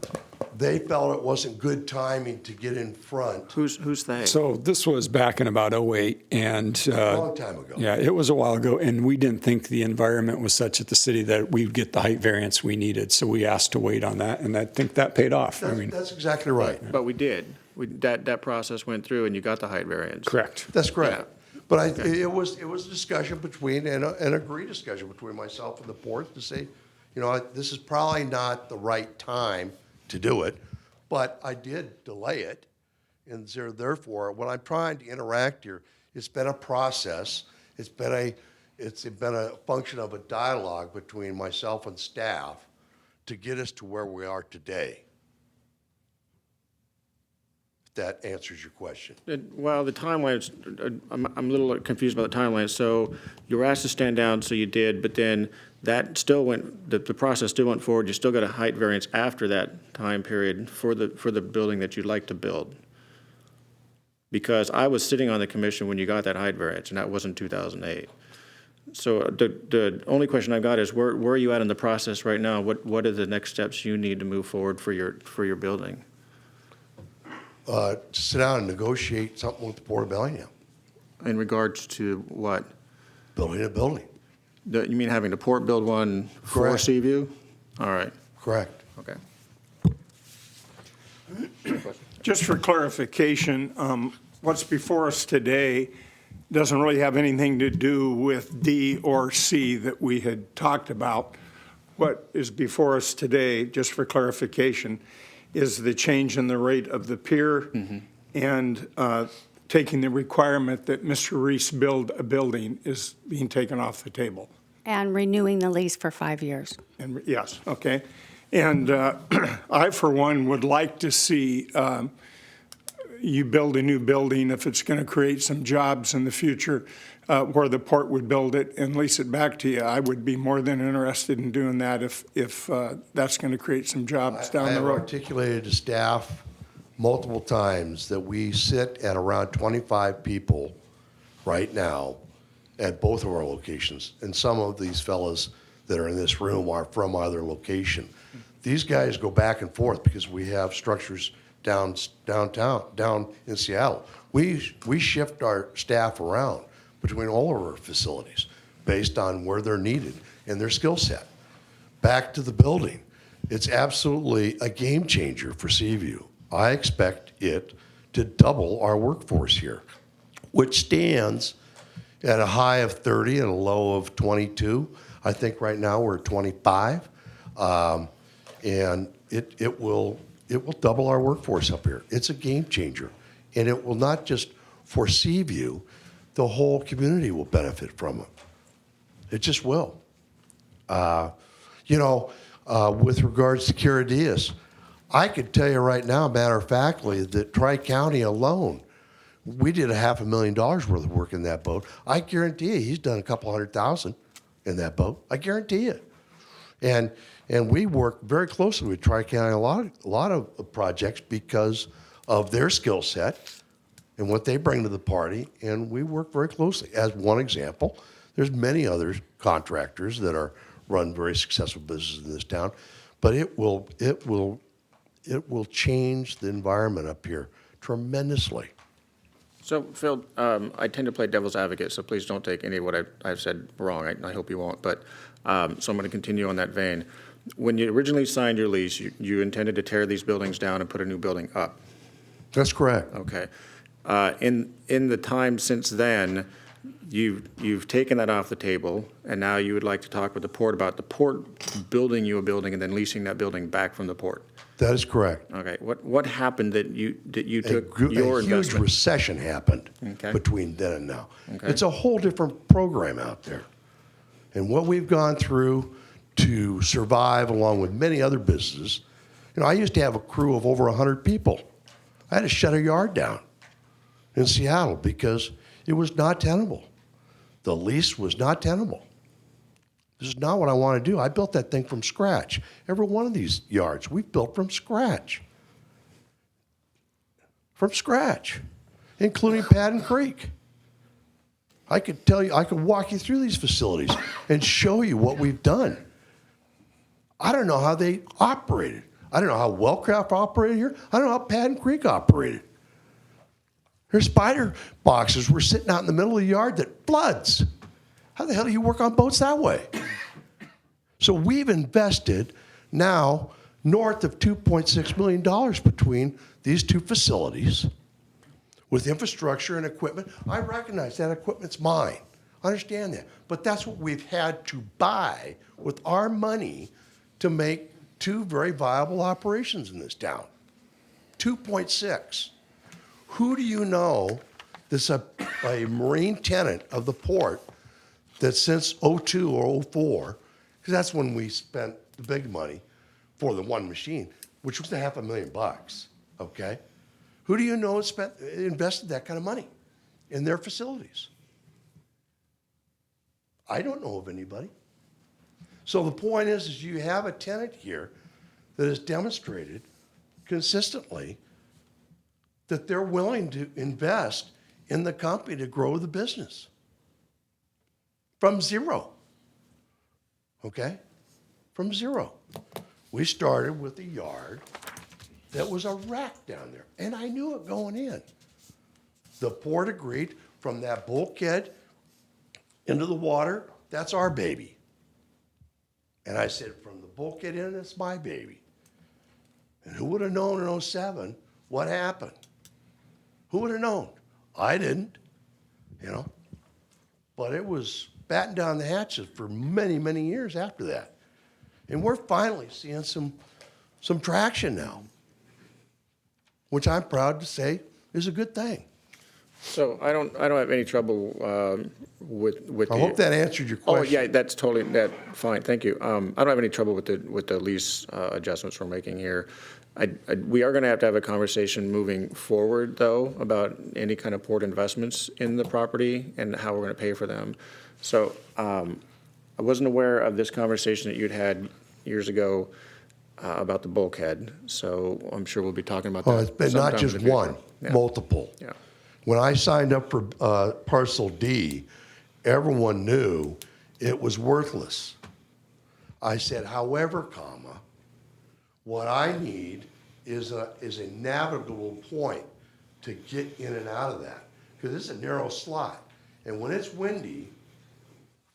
they felt it wasn't good timing to get in front. Who's they? So this was back in about '08, and A long time ago. yeah, it was a while ago, and we didn't think the environment was such at the city that we'd get the height variance we needed, so we asked to wait on that, and I think that paid off. I mean, That's exactly right. But we did. That process went through and you got the height variance. correct. That's correct. Yeah. But it was a discussion between, and an agreed discussion between myself and the port to say, you know, this is probably not the right time to do it, but I did delay it. And so therefore, when I'm trying to interact here, it's been a process. It's been a function of a dialogue between myself and staff to get us to where we are today. If that answers your question. Well, the timelines, I'm a little confused about the timeline. So you were asked to stand down, so you did, but then that still went, the process still went forward. You still got a height variance after that time period for the building that you'd like to build. Because I was sitting on the commission when you got that height variance, and that was in 2008. So the only question I've got is where are you at in the process right now? What are the next steps you need to move forward for your building? To sit down and negotiate something with the Port of Bellingham, In regards to what? building a building. You mean having the port build one for Correct. Seaview? All right, Correct. okay. Just for clarification, what's before us today doesn't really have anything to do with D or C that we had talked about. What is before us today, just for clarification, is the change in the rate of the pier and taking the requirement that Mr. Reese build a building is being taken off the table. And renewing the lease for 5 years. And yes, okay. And I, for one, would like to see you build a new building if it's going to create some jobs in the future where the port would build it and lease it back to you. I would be more than interested in doing that if that's going to create some jobs I down the have road. articulated to staff multiple times that we sit at around 25 people right now at both of our locations. And some of these fellows that are in this room are from either location. These guys go back and forth because we have structures downtown, down in Seattle. We shift our staff around between all of our facilities based on where they're needed and their skill set. Back to the building. It's absolutely a game changer for Seaview. I expect it to double our workforce here, which stands at a high of 30 and a low of 22. I think right now we're at 25. And it will double our workforce up here. It's a game changer. And it will not just for Seaview, the whole community will benefit from it. It just will. With regards to Caradias, I could tell you right now, matter of factly, that Tri-County alone, we did $500,000 worth of work in that boat. I guarantee you, he's done a couple $100,000 in that boat. I guarantee it. And we work very closely with Tri-County a lot of projects because of their skill set and what they bring to the party, and we work very closely. As one example, there's many other contractors that run very successful businesses in this town, but it will change the environment up here tremendously. So, Phil, I tend to play devil's advocate, so please don't take any of what I've said wrong. I hope you won't. But, so I'm going to continue on that vein. When you originally signed your lease, you intended to tear these buildings down and put a new building up. That's correct. Okay. In the time since then, you've taken that off the table, and now you would like to talk with the port about the port building you a building and then leasing that building back from the port. That is correct. Okay. What happened that you took your A huge investment? recession happened Okay. between then and now. Okay. It's a whole different program out there. And what we've gone through to survive, along with many other businesses, I used to have a crew of over 100 people. I had to shut a yard down in Seattle because it was not tenable. The lease was not tenable. This is not what I want to do. I built that thing from scratch. Every one of these yards we've built from scratch. From scratch, including Patton Creek. I could tell you, I could walk you through these facilities and show you what we've done. I don't know how they operated. I don't know how Wellcraft operated here. I don't know how Patton Creek operated. Their spider boxes were sitting out in the middle of the yard that floods. How the hell do you work on boats that way? So we've invested now north of $2.6 million between these two facilities with infrastructure and equipment. I recognize that equipment's mine. I understand that. But that's what we've had to buy with our money to make two very viable operations in this town. 2.6. Who do you know that's a marine tenant of the port that since 02 or 04, because that's when we spent the big money for the one machine, which was $500,000, okay? Who do you know invested that kind of money in their facilities? I don't know of anybody. So the point is you have a tenant here that has demonstrated consistently that they're willing to invest in the company to grow the business from zero. Okay? From zero. We started with a yard that was a wreck down there, and I knew it going in. The port agreed from that bulkhead into the water, that's our baby. And I said, from the bulkhead in, it's my baby. And who would have known in 07 what happened? Who would have known? I didn't, But it was batten down the hatches for many, many years after that. And we're finally seeing some traction now, which I'm proud to say is a good thing. So I don't have any trouble with. I hope that answered your Oh, question. yeah, that's totally, fine, thank you. I don't have any trouble with the lease adjustments we're making here. We are going to have a conversation moving forward, though, about any kind of port investments in the property and how we're going to pay for them. So I wasn't aware of this conversation that you'd had years ago about the bulkhead, so I'm sure we'll be talking about that. Oh, it's been not sometime in just the future. one, Yeah. multiple. Yeah. When I signed up for Parcel D, everyone knew it was worthless. I said, however, what I need is a navigable point to get in and out of that, because it's a narrow slot. And when it's windy,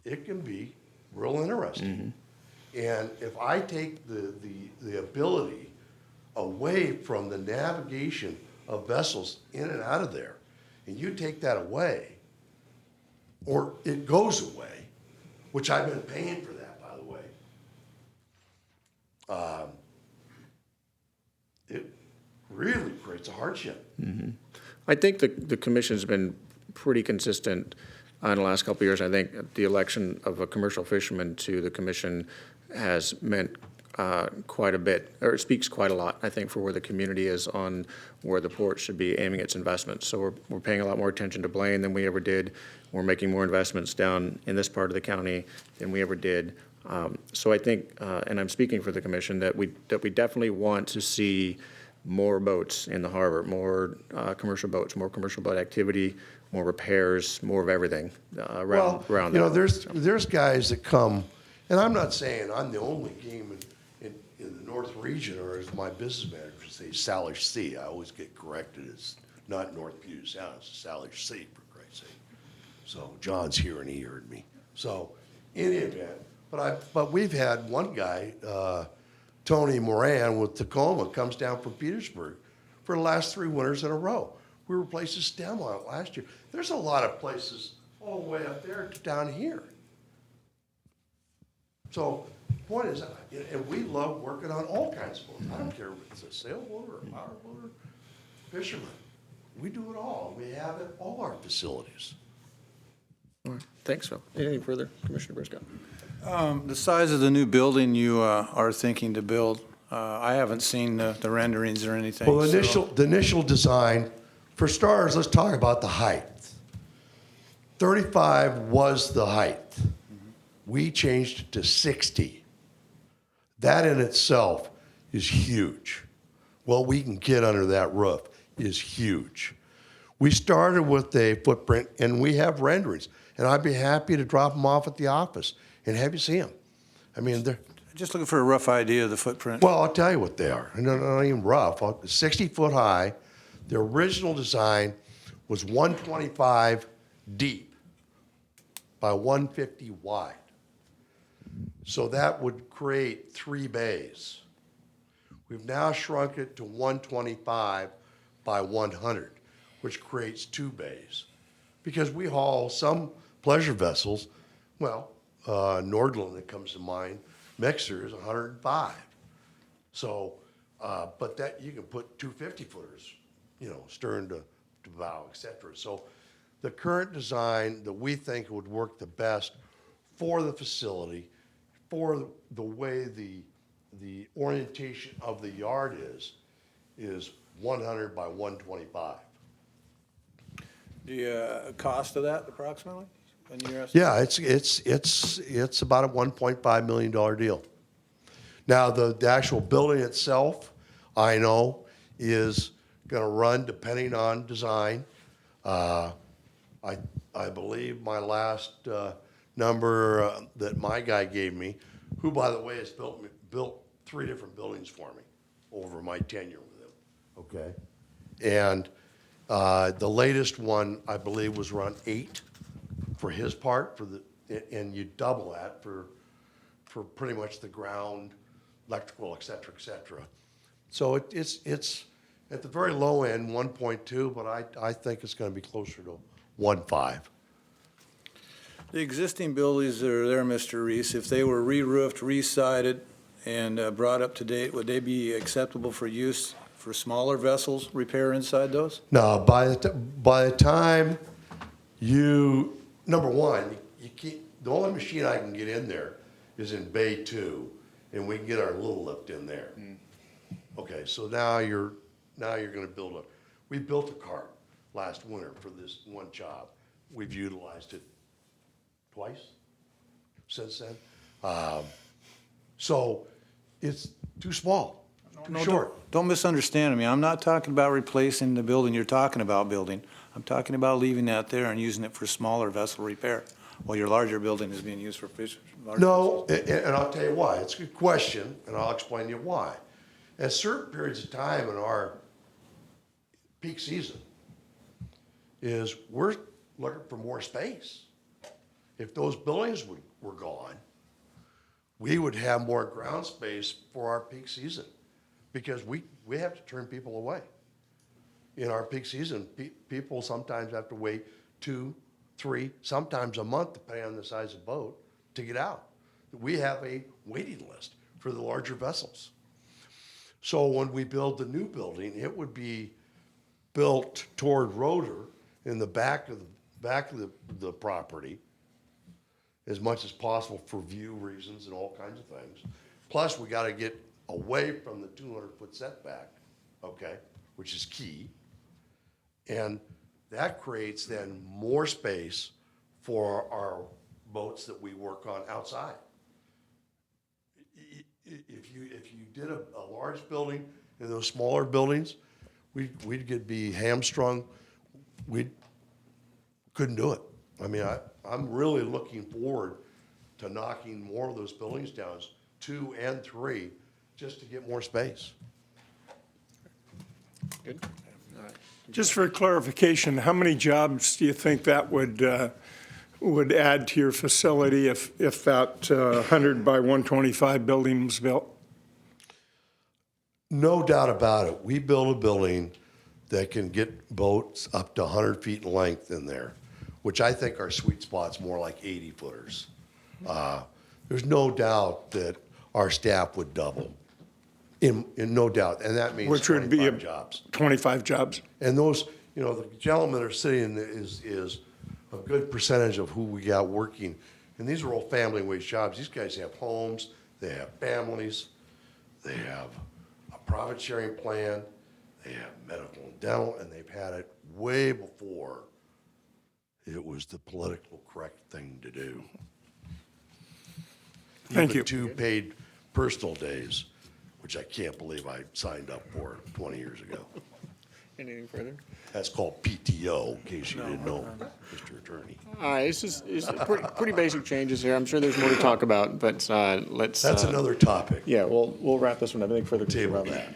it can be real interesting. And if I take the ability away from the navigation of vessels in and out of there, and you take that away, or it goes away, which I've been paying for that, by the way, it really creates a hardship. I think the commission's been pretty consistent in the last couple of years. I think the election of a commercial fisherman to the commission has meant quite a bit, or it speaks quite a lot, I think, for where the community is on where the port should be aiming its investments. So we're paying a lot more attention to Blaine than we ever did. We're making more investments down in this part of the county than we ever did. So I think, and I'm speaking for the commission, that we definitely want to see more boats in the harbor, more commercial boats, more commercial boat activity, more repairs, more of everything around Well, that. there's guys that come, and I'm not saying I'm the only game in the North region, or as my business manager would say, Salish Sea. I always get corrected. It's not North Puget Sound, it's Salish Sea, for Christ's sake. So John's here and he heard me. So in any event, but we've had one guy, Tony Moran with Tacoma, comes down from Petersburg for the last 3 winters in a row. We replaced his stem on it last year. There's a lot of places all the way up there to down here. So point is, and we love working on all kinds of boats. I don't care if it's a sailboat or a powerboat or fisherman. We do it all. We have it at all our facilities. Thanks, Phil. Anything further, Commissioner Briscoe? The size of the new building you are thinking to build, I haven't seen the renderings or anything. Well, so- the initial design, for starters, let's talk about the height. 35 was the height. We changed it to 60. That in itself is huge. What we can get under that roof is huge. We started with a footprint, and we have renderings, and I'd be happy to drop them off at the office and have you see them. I mean, they're, Just looking for a rough idea of the footprint. well, I'll tell you what they are. They're not even rough. 60 foot high. The original design was 125 deep by 150 wide. So that would create 3 bays. We've now shrunk it to 125 by 100, which creates 2 bays. Because we haul some pleasure vessels, well, Nordland that comes to mind, Mixer is 105. So, but that, you can put 2 50-footers, stern to bow, et cetera. So the current design that we think would work the best for the facility, for the way the orientation of the yard is 100 by 125. The cost of that approximately? In your estimate? Yeah, it's about a $1.5 million deal. Now, the actual building itself, I know, is gonna run depending on design. I believe my last number that my guy gave me, who, by the way, has built 3 different buildings for me over my tenure with him, okay? And the latest one, I believe, was around 8 for his part, and you double that for pretty much the ground, electrical, et cetera. So it's at the very low end, 1.2, but I think it's gonna be closer to 1.5. The existing buildings that are there, Mr. Reese, if they were re-roofed, re-sided, and brought up to date, would they be acceptable for use for smaller vessels, repair inside those? Now, by the time number one, the only machine I can get in there is in Bay 2, and we can get our little lift in there. Okay, so now you're gonna we built a cart last winter for this one job. We've utilized it twice since then. So it's too small, too short. Don't misunderstand me. I'm not talking about replacing the building you're talking about building. I'm talking about leaving that there and using it for smaller vessel repair, while your larger building is being used for fish. No, and I'll tell you why. It's a good question, and I'll explain to you why. At certain periods of time in our peak season is we're looking for more space. If those buildings were gone, we would have more ground space for our peak season because we have to turn people away. In our peak season, people sometimes have to wait 2, 3, sometimes a month, depending on the size of boat, to get out. We have a waiting list for the larger vessels. So when we build the new building, it would be built toward Roeder in the back of the property as much as possible for view reasons and all kinds of things. Plus, we got to get away from the 200-foot setback, okay, which is key. And that creates then more space for our boats that we work on outside. If you did a large building In those smaller buildings, we'd be hamstrung. We couldn't do it. I mean, I'm really looking forward to knocking more of those buildings down, 2 and 3, just to get more space. Good. Just for clarification, how many jobs do you think that would add to your facility if that 100 by 125 building was built? No doubt about it. We build a building that can get boats up to 100 feet in length in there, which I think our sweet spot's more like 80 footers. There's no doubt that our staff would double, in no doubt, and that means Which would be 25 jobs. 25 jobs. And those, the gentlemen that are sitting is a good percentage of who we got working. And these are all family wage jobs. These guys have homes, they have families, they have a profit sharing plan, they have medical and dental, and they've had it way before it was the political correct thing to do. Thank Even you. 2 paid personal days, which I can't believe I signed up for 20 years ago. Anything further? That's called PTO, in case you didn't know, Mr. Attorney. All right, it's pretty basic changes here. I'm sure there's more to talk about, but let's. That's another topic. Yeah, we'll wrap this one up. Anything further to say Table about that?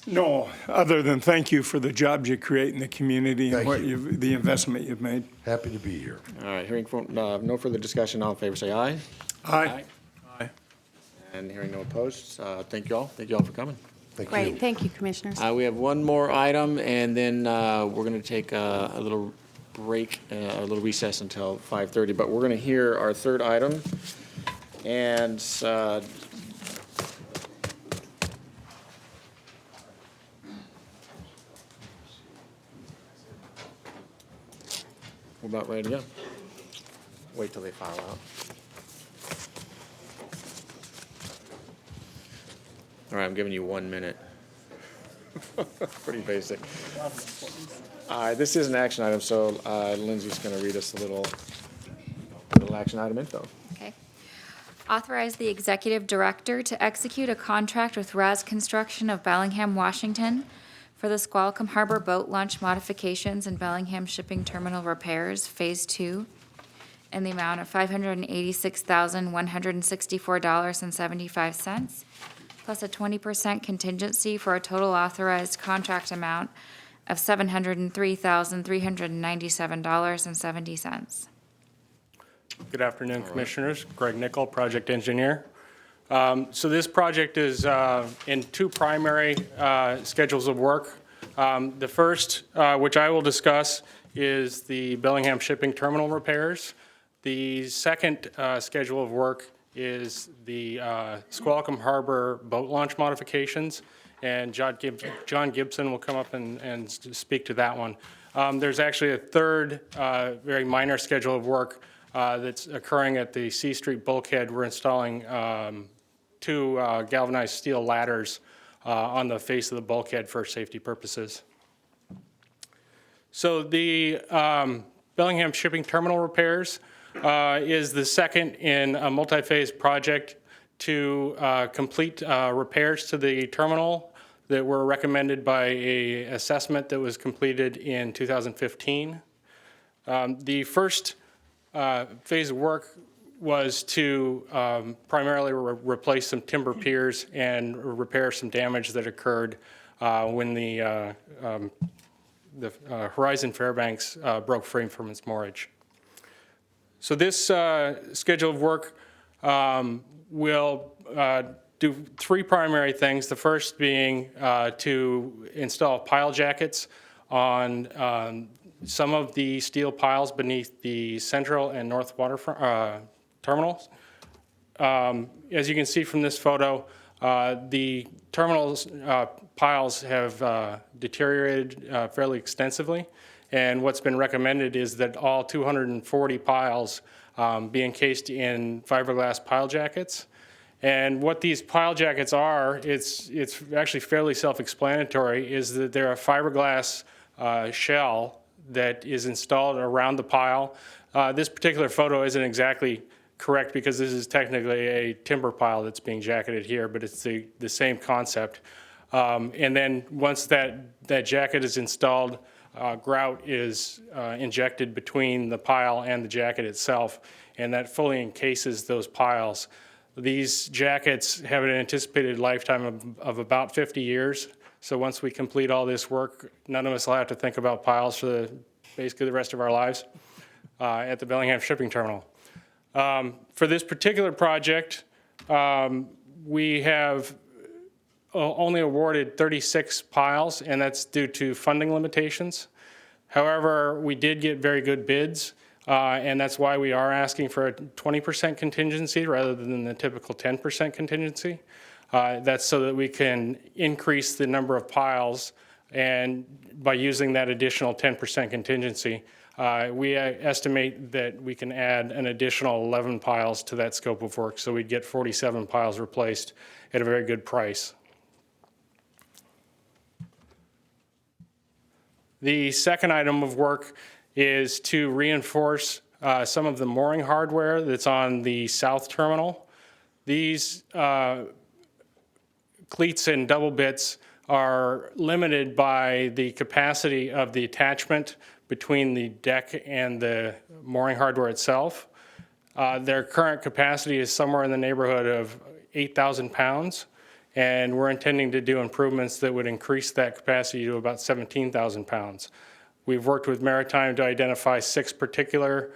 No, other than thank you for the jobs you create in the community and Thank you. the investment you've made. Happy to be here. All right, hearing no further discussion, all in favor, say aye. Aye. And hearing no opposed, thank you all. Thank you all for coming. Thank you. Great, thank you, Commissioners. We have one more item, and then we're going to take a little break, a little recess until 5:30. But we're going to hear our third item, and we're about ready to go. Wait till they file out. All right, I'm giving you 1 minute. Pretty basic. This is an action item, so Lindsay's going to read us a little action item info. Okay. Authorize the executive director to execute a contract with Raz Construction of Bellingham, Washington for the Squalicum Harbor Boat Launch modifications and Bellingham Shipping Terminal repairs, Phase 2, in the amount of $586,164.75, plus a 20% contingency for a total authorized contract amount of $703,397.70. Good afternoon, Commissioners. Greg Nickel, Project Engineer. So this project is in 2 primary schedules of work. The first, which I will discuss, is the Bellingham Shipping Terminal repairs. The second schedule of work is the Squalicum Harbor boat launch modifications, and John Gibson will come up and speak to that one. There's actually a third very minor schedule of work that's occurring at the C Street bulkhead. We're installing 2 galvanized steel ladders on the face of the bulkhead for safety purposes. So the Bellingham Shipping Terminal repairs is the second in a multi-phase project to complete repairs to the terminal that were recommended by an assessment that was completed in 2015. The first phase of work was to primarily replace some timber piers and repair some damage that occurred when the Horizon Fairbanks broke free from its moorage. So this schedule of work will do 3 primary things. The first being to install pile jackets on some of the steel piles beneath the central and north waterfront terminals. As you can see from this photo, the terminals piles have deteriorated fairly extensively, and what's been recommended is that all 240 piles be encased in fiberglass pile jackets. And what these pile jackets are, it's actually fairly self-explanatory, is that they're a fiberglass shell that is installed around the pile. This particular photo isn't exactly correct because this is technically a timber pile that's being jacketed here, but it's the same concept. And then once that jacket is installed, grout is injected between the pile and the jacket itself, and that fully encases those piles. These jackets have an anticipated lifetime of about 50 years. So once we complete all this work, none of us will have to think about piles for basically the rest of our lives at the Bellingham Shipping Terminal. For this particular project, we have only awarded 36 piles, and that's due to funding limitations. However, we did get very good bids, and that's why we are asking for a 20% contingency rather than the typical 10% contingency. That's so that we can increase the number of piles, and by using that additional 10% contingency, we estimate that we can add an additional 11 piles to that scope of work, so we'd get 47 piles replaced at a very good price. The second item of work is to reinforce some of the mooring hardware that's on the south terminal. These cleats and double bits are limited by the capacity of the attachment between the deck and the mooring hardware itself. Their current capacity is somewhere in the neighborhood of 8,000 pounds, and we're intending to do improvements that would increase that capacity to about 17,000 pounds. We've worked with Maritime to identify 6 particular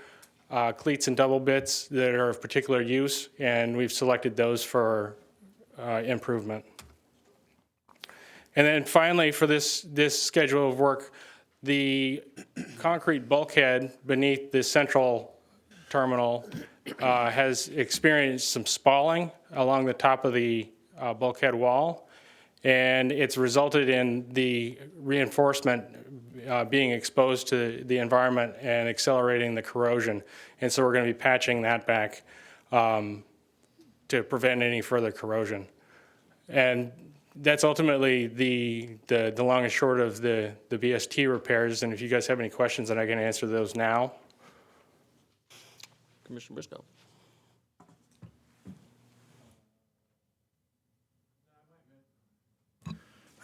cleats and double bits that are of particular use, and we've selected those for improvement. And then finally, for this schedule of work, the concrete bulkhead beneath the central terminal has experienced some spalling along the top of the bulkhead wall, and it's resulted in the reinforcement being exposed to the environment and accelerating the corrosion. And so we're going to be patching that back to prevent any further corrosion. And that's ultimately the long and short of the BST repairs. And if you guys have any questions, then I can answer those now. Commissioner Briscoe.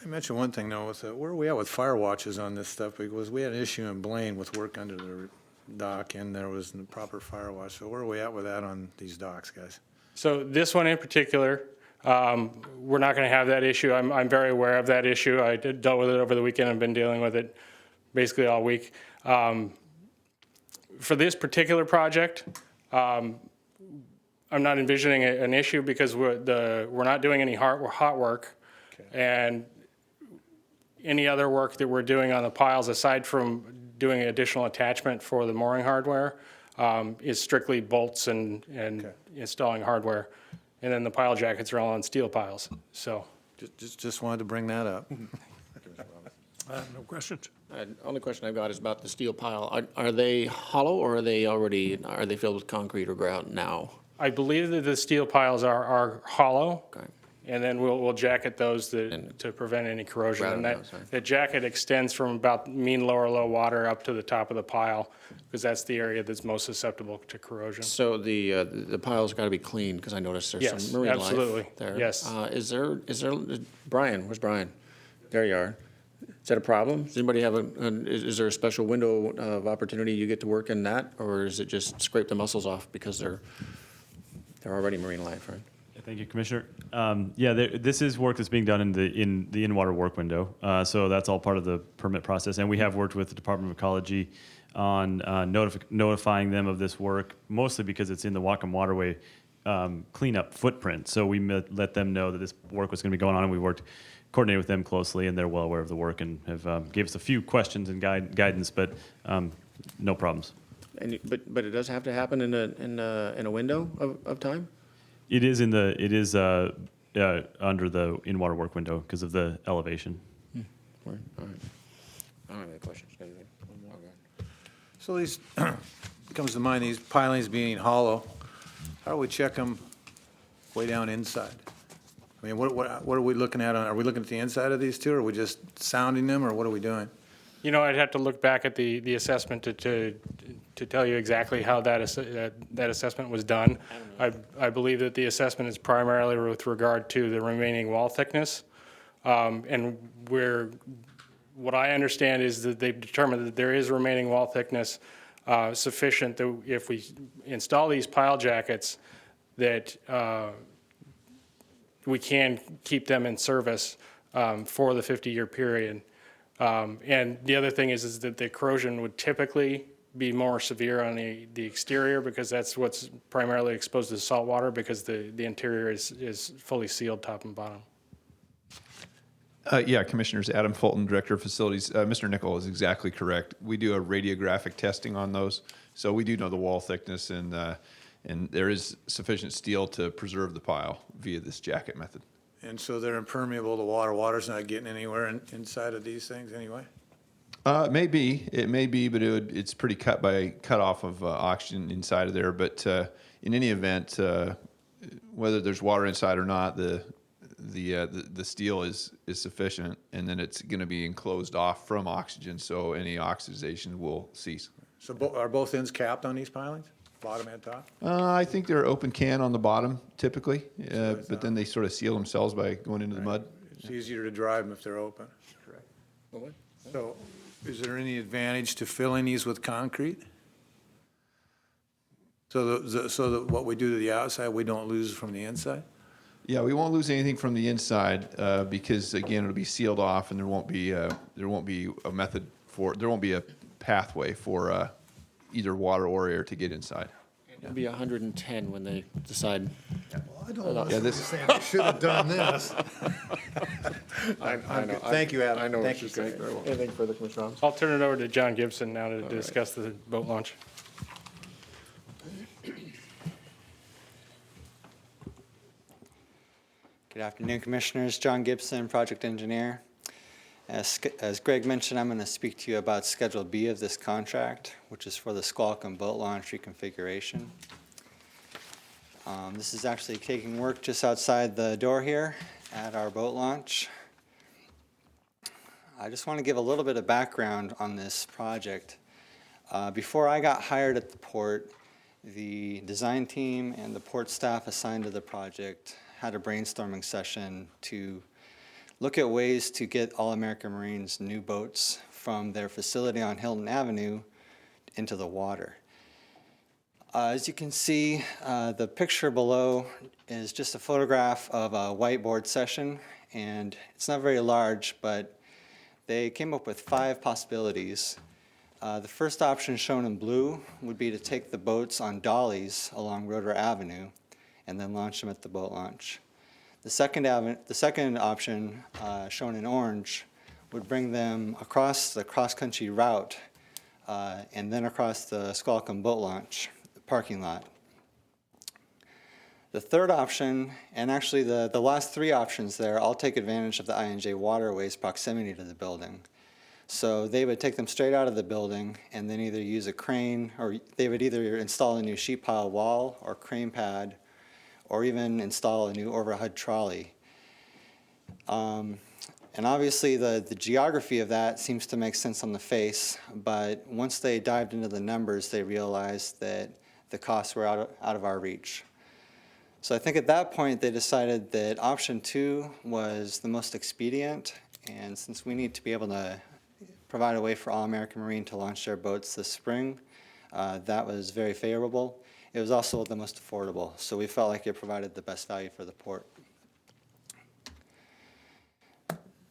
I mentioned one thing though, with where are we at with fire watches on this stuff? Because we had an issue in Blaine with work under the dock, and there was the proper fire watch. So where are we at with that on these docks, guys? So this one in particular, we're not going to have that issue. I'm very aware of that issue. I dealt with it over the weekend. I've been dealing with it basically all week. For this particular project, I'm not envisioning an issue because we're not doing any hot work, and any other work that we're doing on the piles, aside from doing additional attachment for the mooring hardware, is strictly bolts and installing hardware. And then the pile jackets are all on steel piles. So Just wanted to bring that up. No questions. Only question I've got is about the steel pile. Are they hollow, or are they filled with concrete or grout now? I believe that the steel piles are hollow. Okay. And then we'll jacket those to prevent any corrosion. Grout And on the outside. that jacket extends from about mean lower low water up to the top of the pile, because that's the area that's most susceptible to corrosion. So the pile's got to be clean, because I noticed there's Yes, some marine absolutely. life there. Yes. Is there, Brian, where's Brian? There you are. Is that a problem? Does anybody have is there a special window of opportunity you get to work in that, or is it just scrape the mussels off because they're already marine life, right? Thank you, Commissioner. This is work that's being done in the in-water work window. So that's all part of the permit process. And we have worked with the Department of Ecology on notifying them of this work, mostly because it's in the Whatcom Waterway cleanup footprint. So we let them know that this work was going to be going on, and we coordinated with them closely, and they're well aware of the work and have gave us a few questions and guidance, but no problems. But it does have to happen in a window of time? It is under the in-water work window because of the elevation. All right. I don't have any questions. So these, comes to mind, these pilings being hollow, how do we check them way down inside? I mean, what are we looking at? Are we looking at the inside of these two, or are we just sounding them, or what are we doing? You know, I'd have to look back at the assessment to tell you exactly how that assessment was done. I believe that the assessment is primarily with regard to the remaining wall thickness. And what I understand is that they've determined that there is remaining wall thickness sufficient that if we install these pile jackets, that we can keep them in service for the 50-year period. And the other thing is that the corrosion would typically be more severe on the exterior because that's what's primarily exposed to salt water because the interior is fully sealed top and bottom. Yeah, Commissioners, Adam Fulton, Director of Facilities. Mr. Nickel is exactly correct. We do a radiographic testing on those, so we do know the wall thickness, and there is sufficient steel to preserve the pile via this jacket method. And so they're impermeable to water. Water's not getting anywhere inside of these things anyway? It may be, but it's pretty cut off of oxygen inside of there. But in any event, whether there's water inside or not, the steel is sufficient, and then it's going to be enclosed off from oxygen, so any oxidization will cease. So are both ends capped on these pilings, bottom and top? I think they're open can on the bottom typically, but then they sort of seal themselves by going into the mud. It's easier to drive them if they're open. Correct. So is there any advantage to filling these with concrete? So that what we do to the outside, we don't lose from the inside? Yeah, we won't lose anything from the inside because again, it'll be sealed off, and there won't be a pathway for either water or air to get inside. It'll be 110 when they decide. I don't know. Yeah, this- They should have done this. I know. Thank you, Adam. I know what Thank she's you, saying. sir. Anything further, Commissioner Robbins? I'll turn it over to John Gibson now to discuss the boat launch. Good afternoon, Commissioners. John Gibson, Project Engineer. As Greg mentioned, I'm going to speak to you about Schedule B of this contract, which is for the Squalicum boat launch reconfiguration. This is actually taking work just outside the door here at our boat launch. I just want to give a little bit of background on this project. Before I got hired at the port, the design team and the port staff assigned to the project had a brainstorming session to look at ways to get All-American Marine's new boats from their facility on Hilton Avenue into the water. As you can see, the picture below is just a photograph of a whiteboard session, and it's not very large, but they came up with 5 possibilities. The first option shown in blue would be to take the boats on dollies along Roeder Avenue and then launch them at the boat launch. The second option, shown in orange, would bring them across the cross-country route and then across the Squalicum boat launch parking lot. The third option, and actually the last 3 options there, all take advantage of the I&J Waterway's proximity to the building. So they would take them straight out of the building and then either use a crane, or they would either install a new sheet pile wall or crane pad, or even install a new overhead trolley. And obviously the geography of that seems to make sense on the face, but once they dived into the numbers, they realized that the costs were out of our reach. So I think at that point they decided that option 2 was the most expedient, and since we need to be able to provide a way for All-American Marine to launch their boats this spring, that was very favorable. It was also the most affordable, so we felt like it provided the best value for the port.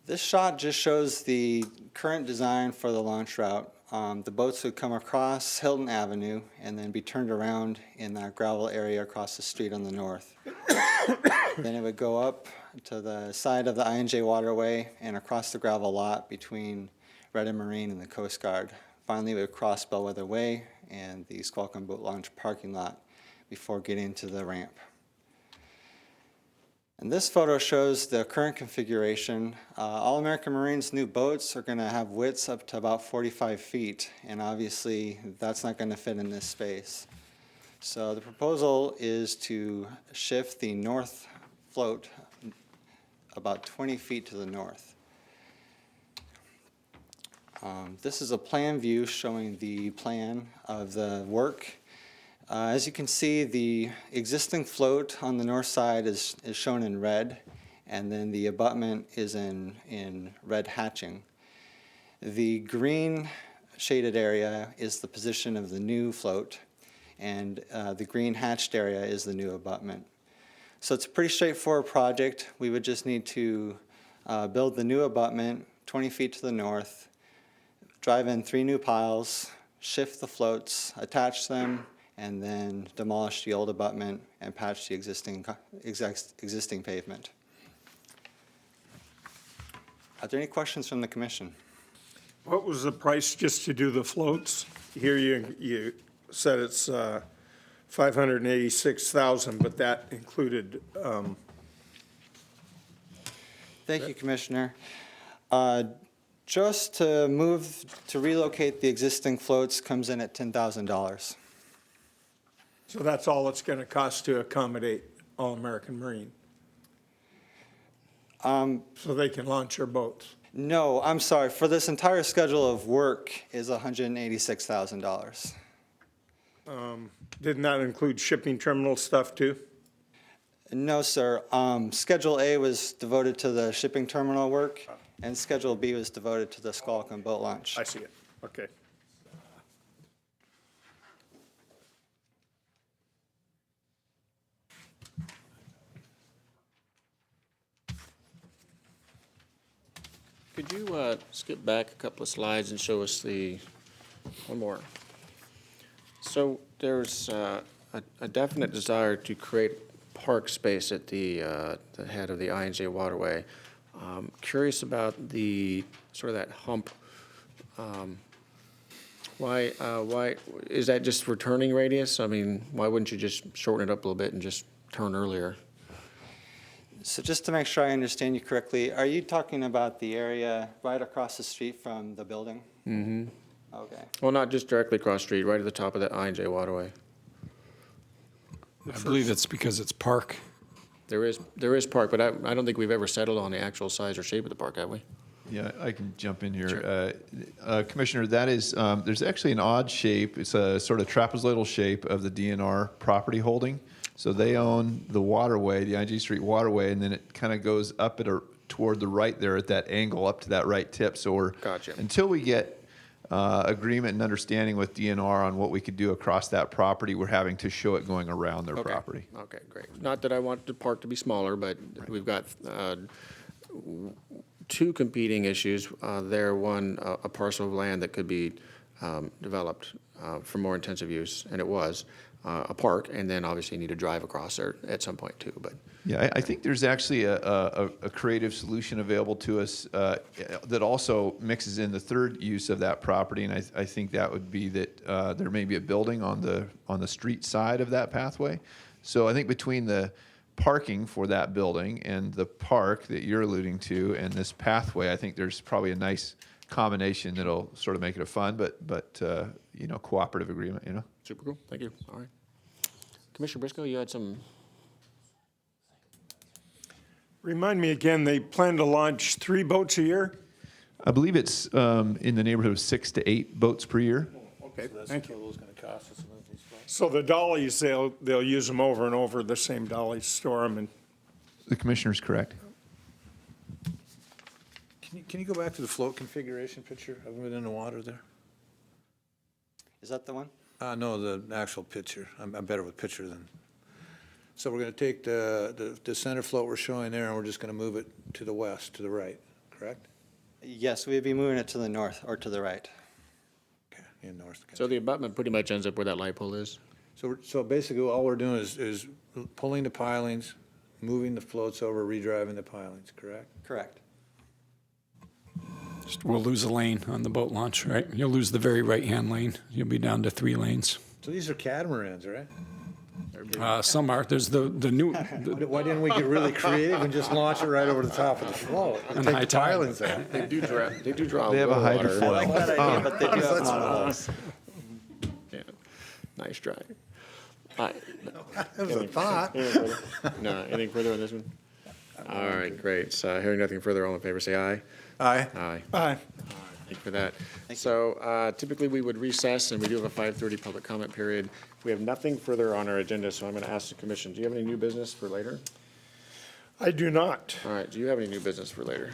This shot just shows the current design for the launch route. The boats would come across Hilton Avenue and then be turned around in that gravel area across the street on the north. Then it would go up to the side of the I&J Waterway and across the gravel lot between Redden Marine and the Coast Guard. Finally, we would cross Bellwether Way and the Squalicum Boat Launch parking lot before getting to the ramp. And this photo shows the current configuration. All-American Marine's new boats are going to have widths up to about 45 feet, and obviously that's not going to fit in this space. So the proposal is to shift the north float about 20 feet to the north. This is a plan view showing the plan of the work. As you can see, the existing float on the north side is shown in red, and then the abutment is in red hatching. The green shaded area is the position of the new float, and the green hatched area is the new abutment. So it's a pretty straightforward project. We would just need to build the new abutment 20 feet to the north, drive in 3 new piles, shift the floats, attach them, and then demolish the old abutment and patch the existing pavement. Are there any questions from the commission? What was the price just to do the floats? Here you said it's 586,000, but that included, Thank you, Commissioner. Just to relocate the existing floats comes in at $10,000. so that's all it's going to cost to accommodate All-American Marine? So they can launch their boats? No, I'm sorry. For this entire schedule of work is $186,000. Didn't that include shipping terminal stuff too? No, sir. Schedule A was devoted to the shipping terminal work, and Schedule B was devoted to the Squalicum boat launch. I see it, okay. Could you skip back a couple of slides and show us one more? So there's a definite desire to create park space at the head of the I&J waterway. Curious about sort of that hump. Why is that just for turning radius? I mean, why wouldn't you just shorten it up a little bit and just turn earlier? So just to make sure I understand you correctly, are you talking about the area right across the street from the building? Mm-hmm. Okay. Well, not just directly across the street, right at the top of that I&J waterway. I believe it's because it's park. There is park, but I don't think we've ever settled on the actual size or shape of the park, have we? Yeah, I can jump in here. Commissioner, that is, there's actually an odd shape. It's a sort of trapezoidal shape of the DNR property holding. So they own the waterway, the IG Street waterway, and then it kind of goes up toward the right there at that angle up to that right tip. So Gotcha. until we get agreement and understanding with DNR on what we could do across that property, we're having to show it going around their Okay. property. Okay, great. Not that I want the park to be smaller, but we've got two competing issues there. One, a parcel of land that could be developed for more intensive use, and it was a park, and then obviously you need to drive across there at some point too, but. Yeah, I think there's actually a creative solution available to us that also mixes in the third use of that property, and I think that would be that there may be a building on the street side of that pathway. So I think between the parking for that building and the park that you're alluding to and this pathway, I think there's probably a nice combination that'll sort of make it a fun but cooperative agreement, Super cool, thank you. All right. Commissioner Briscoe, you had some. Remind me again, they plan to launch 3 boats a year? I believe it's in the neighborhood of 6 to 8 boats per year. Okay, thank you. Those going to cost us to move these floats? So the dollies, they'll use them over and over, the same dollies, store them, and The commissioner's correct. Can you go back to the float configuration picture of them in the water there? Is that the one? No, the actual picture. I'm better with picture than. So we're going to take the center float we're showing there, and we're just going to move it to the west, to the right, correct? Yes, we'd be moving it to the north or to the right. Okay, in north. So the abutment pretty much ends up where that light pole is? So basically, all we're doing is pulling the pilings, moving the floats over, redriving the pilings, correct? Correct. We'll lose a lane on the boat launch, right? You'll lose the very right-hand lane. You'll be down to 3 lanes. So these are catamarans, right? Some are. There's the new. Why didn't we get really creative and just launch it right over the top of the float? And Take high the tide. pilings out. They do draw. They have a little water. hydrofoil. I like that idea, but they do have monohulls. Yeah, nice try. All right. That was a thought. No, anything further on this one? All right, great. So hearing nothing further, all in favor, say aye. Aye. Aye. Aye. Thank you for that. So typically, we would recess, and we do have a 5:30 public comment period. We have nothing further on our agenda, so I'm going to ask the commission, do you have any new business for later? I do not. All right, do you have any new business for later?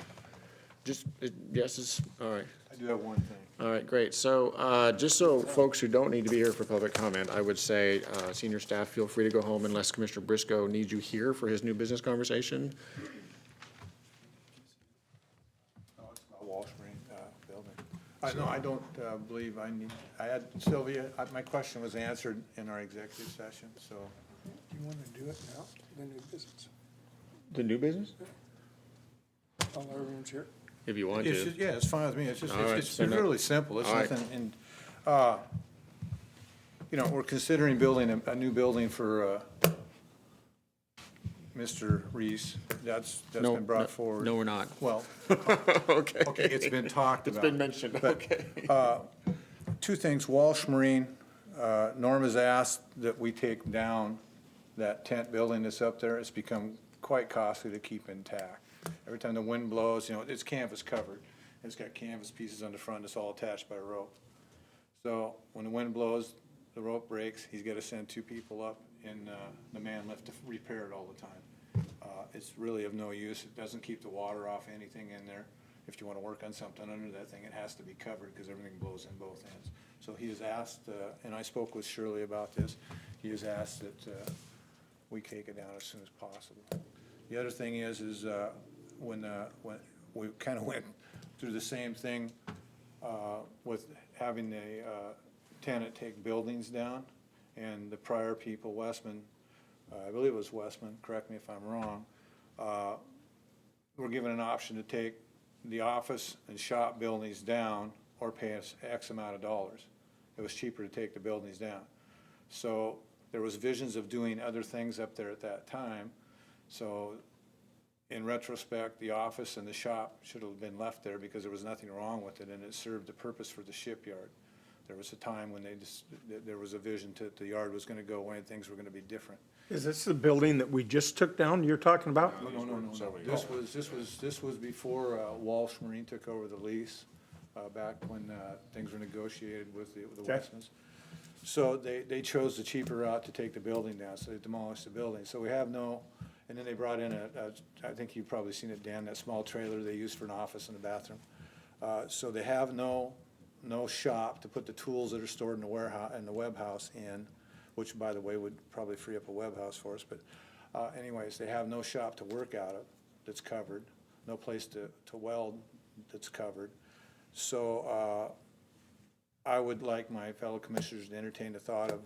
Just, yeses, all right. I do have one thing. All right, great. So, just so folks who don't need to be here for public comment, I would say, senior staff, feel free to go home unless Commissioner Briscoe needs you here for his new business conversation. Oh, it's about Walsh Marine building. No, I don't believe I need, I had, Sylvia, my question was answered in our executive session, so. Do you want to do it now, the new business? The new business? All everyone's here? If you want It's to. just, yeah, it's fine with me. It's just, All right, it's so no- really simple. It's all right. nothing, and, we're considering building a new building for, Mr. Reese. That's No, been brought no, forward. No, we're not. Well, Okay. okay, it's been talked It's about. been mentioned, But, okay. Two things, Walsh Marine, Norm has asked that we take down that tent building that's up there. It's become quite costly to keep intact. Every time the wind blows, it's canvas covered. It's got canvas pieces on the front, it's all attached by rope. So when the wind blows, the rope breaks, he's gotta send two people up in the man lift to repair it all the time. It's really of no use. It doesn't keep the water off anything in there. If you wanna work on something under that thing, it has to be covered because everything blows in both ends. So he has asked, and I spoke with Shirley about this, he has asked that we take it down as soon as possible. The other thing is when we kind of went through the same thing with having the tenant take buildings down, and the prior people, Westman, I believe it was Westman, correct me if I'm wrong, were given an option to take the office and shop buildings down or pay us X amount of dollars. It was cheaper to take the buildings down. So there was visions of doing other things up there at that time. So in retrospect, the office and the shop should have been left there because there was nothing wrong with it, and it served the purpose for the shipyard. There was a time when there was a vision that the yard was gonna go away and things were gonna be different. Is this the building that we just took down you're talking about? No. This was before Walsh Marine took over the lease, back when things were negotiated with the Westmans. So they chose the cheaper route to take the building down, so they demolished the building. So we have no, and then they brought in I think you've probably seen it, Dan, that small trailer they use for an office and a bathroom. So they have no shop to put the tools that are stored in the warehouse, in the web house in, which, by the way, would probably free up a web house for us. But anyways, they have no shop to work out of that's covered, no place to weld that's covered. So I would like my fellow commissioners to entertain the thought of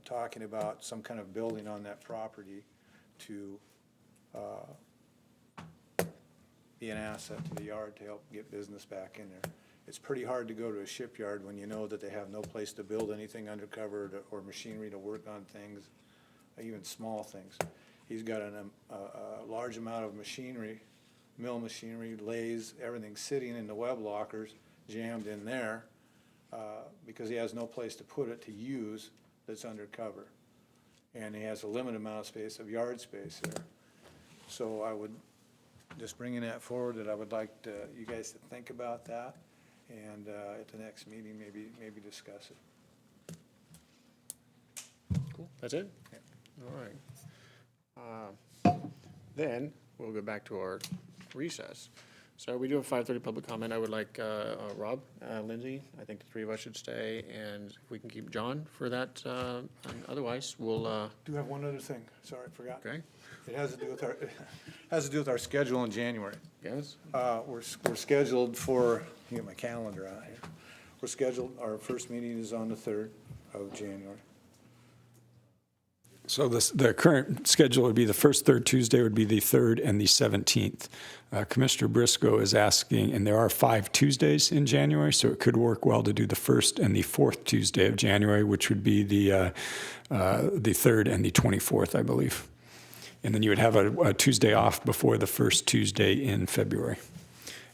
talking about some kind of building on that property to be an asset to the yard to help get business back in there. It's pretty hard to go to a shipyard when you know that they have no place to build anything undercover or machinery to work on things, even small things. He's got a large amount of machinery, mill machinery, lathes, everything sitting in the web lockers, jammed in there, because he has no place to put it to use that's undercover. And he has a limited amount of space, of yard space there. So I would, just bringing that forward, that I would like you guys to think about that, and at the next meeting, maybe discuss it. Cool, that's it? Yeah. All right. Then we'll go back to our recess. So we do have 5:30 public comment. I would like Rob, Lindsay, I think the three of us should stay, and if we can keep John for that. And otherwise, we'll. Do have one other thing, sorry, I forgot. Okay. It has to do with our schedule in January. Yes? We're scheduled for, get my calendar out here. We're scheduled, our first meeting is on the 3rd of January. So the current schedule would be the first, third Tuesday would be the 3rd and the 17th. Commissioner Briscoe is asking, and there are 5 Tuesdays in January, so it could work well to do the 1st and the 4th Tuesday of January, which would be the 3rd and the 24th, I believe. And then you would have a Tuesday off before the first Tuesday in February.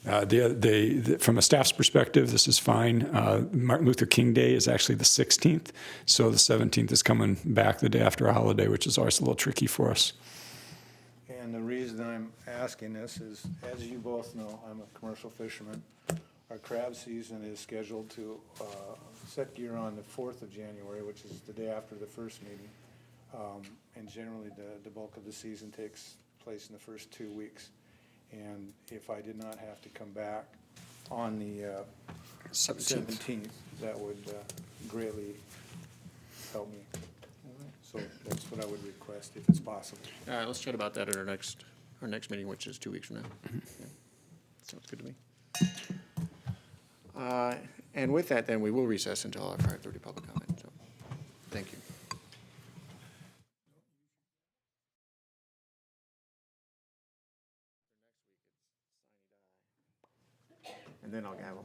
From a staff's perspective, this is fine. Martin Luther King Day is actually the 16th, so the 17th is coming back the day after a holiday, which is always a little tricky for us. And the reason I'm asking this is, as you both know, I'm a commercial fisherman. Our crab season is scheduled to set gear on the 4th of January, which is the day after the first meeting. And generally, the bulk of the season takes place in the first 2 weeks. And if I did not have to come back on the 17th, that would greatly help me. So that's what I would request, if it's possible. All right, let's chat about that at our next meeting, which is 2 weeks from now. Yeah. Sounds good to me. And with that, then, we will recess until our 5:30 public comment, so, thank you. And then I'll gavel.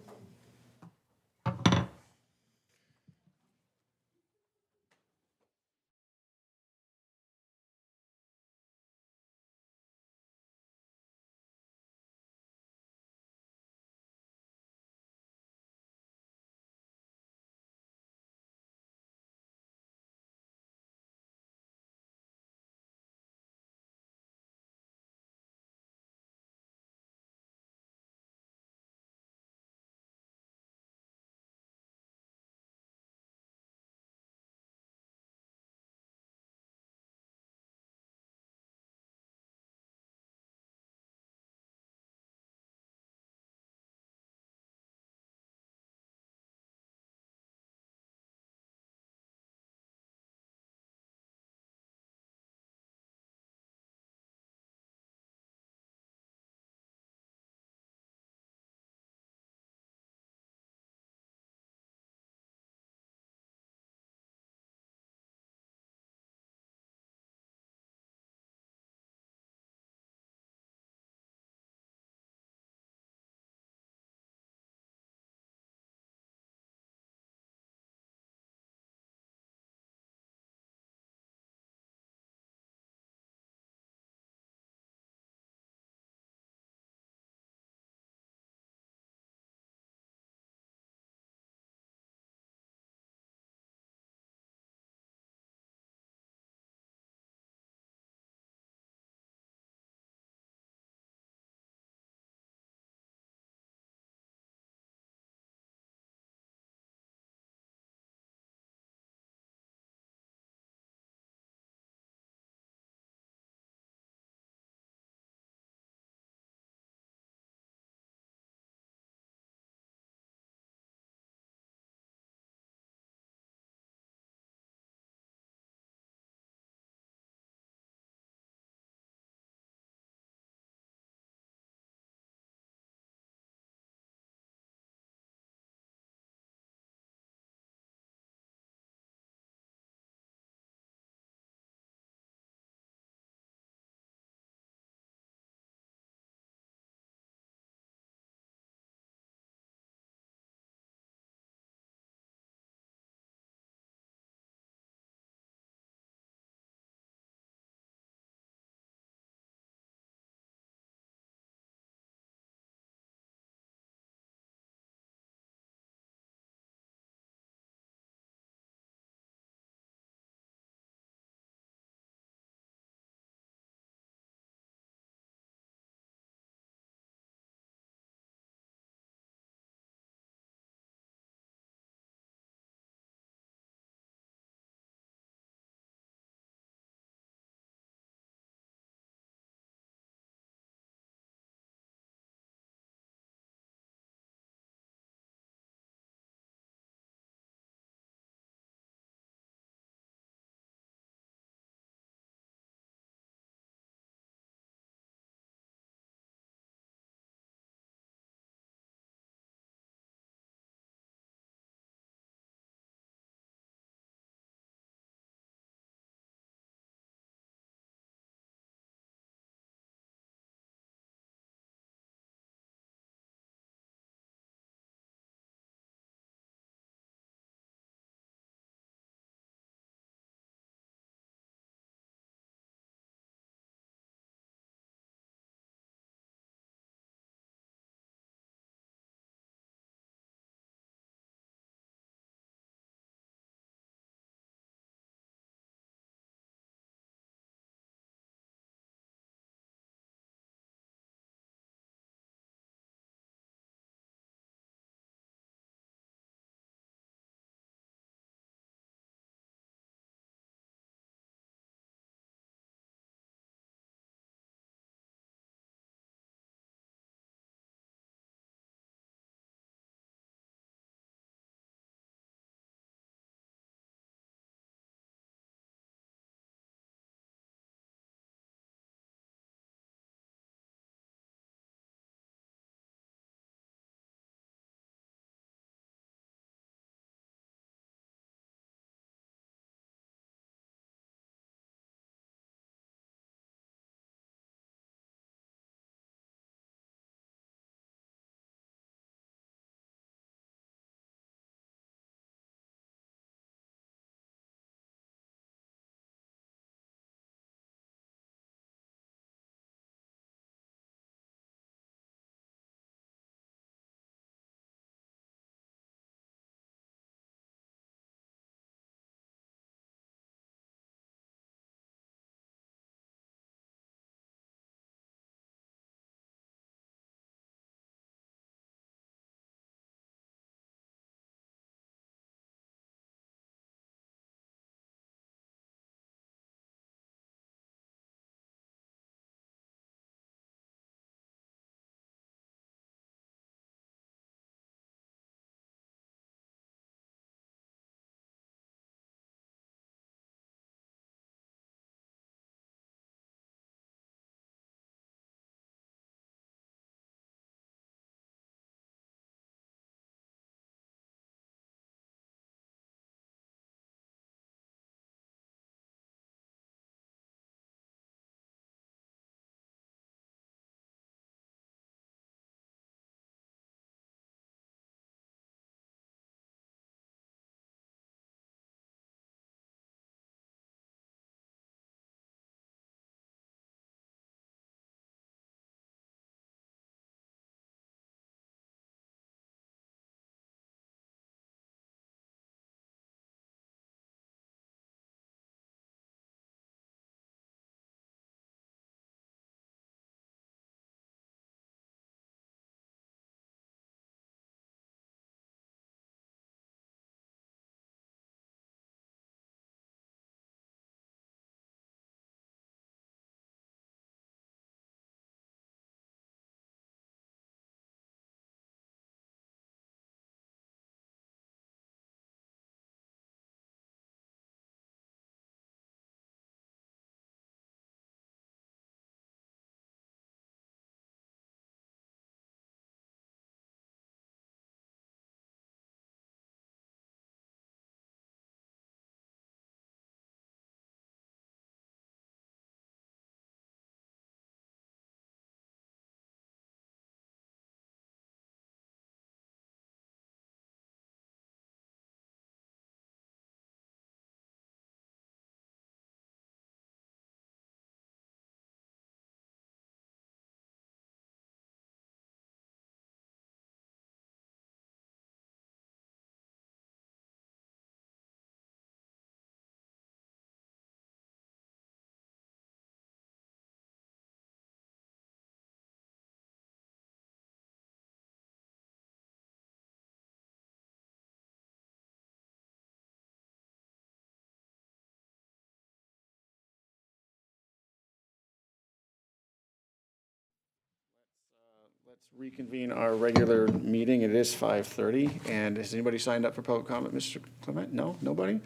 Let's reconvene our regular meeting. It is 5:30, and has anybody signed up for public comment? Mr. Clement? No? Nobody?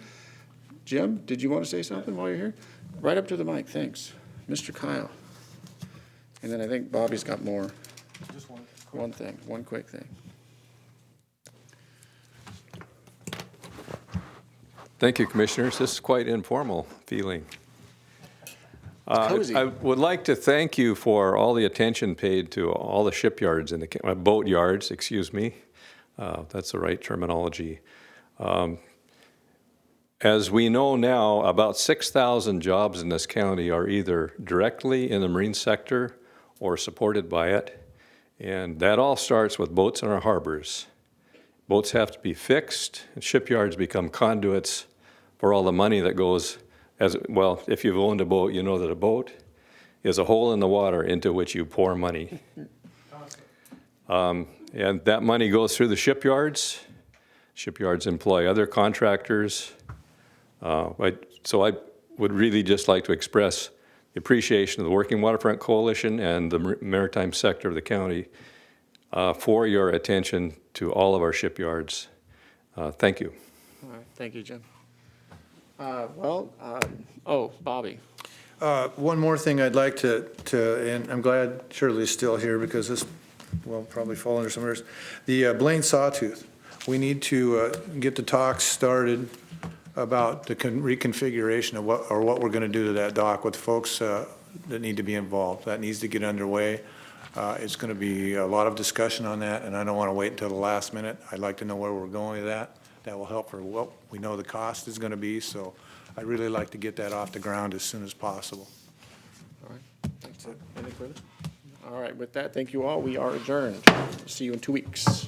Jim, did you want to say something while you're here? Right up to the mic, thanks. Mr. Kyle. And then I think Bobby's got more. Just One quick thing. Thank you, Commissioners. This is quite informal feeling. Cozy. I would like to thank you for all the attention paid to all the shipyards and the boat yards, excuse me. That's the right terminology. As we know now, about 6,000 jobs in this county are either directly in the marine sector or supported by it. And that all starts with boats in our harbors. Boats have to be fixed, and shipyards become conduits for all the money that goes, as well, if you've owned a boat, you know that a boat is a hole in the water into which you pour money. And that money goes through the shipyards. Shipyards employ other contractors. So I would really just like to express the appreciation of the Working Waterfront Coalition and the maritime sector of the county for your attention to all of our shipyards. Thank you. All right, thank you, Jim. Bobby. One more thing I'd like to, and I'm glad Shirley's still here because this will probably fall under some of hers. The Blaine Sawtooth, we need to get the talks started about the reconfiguration of what we're going to do to that dock with folks that need to be involved. That needs to get underway. It's going to be a lot of discussion on that, and I don't want to wait until the last minute. I'd like to know where we're going with that. That will help for what we know the cost is going to be, so I'd really like to get that off the ground as soon as possible. All right, that's it. Any further? All right, with that, thank you all. We are adjourned. See you in 2 weeks.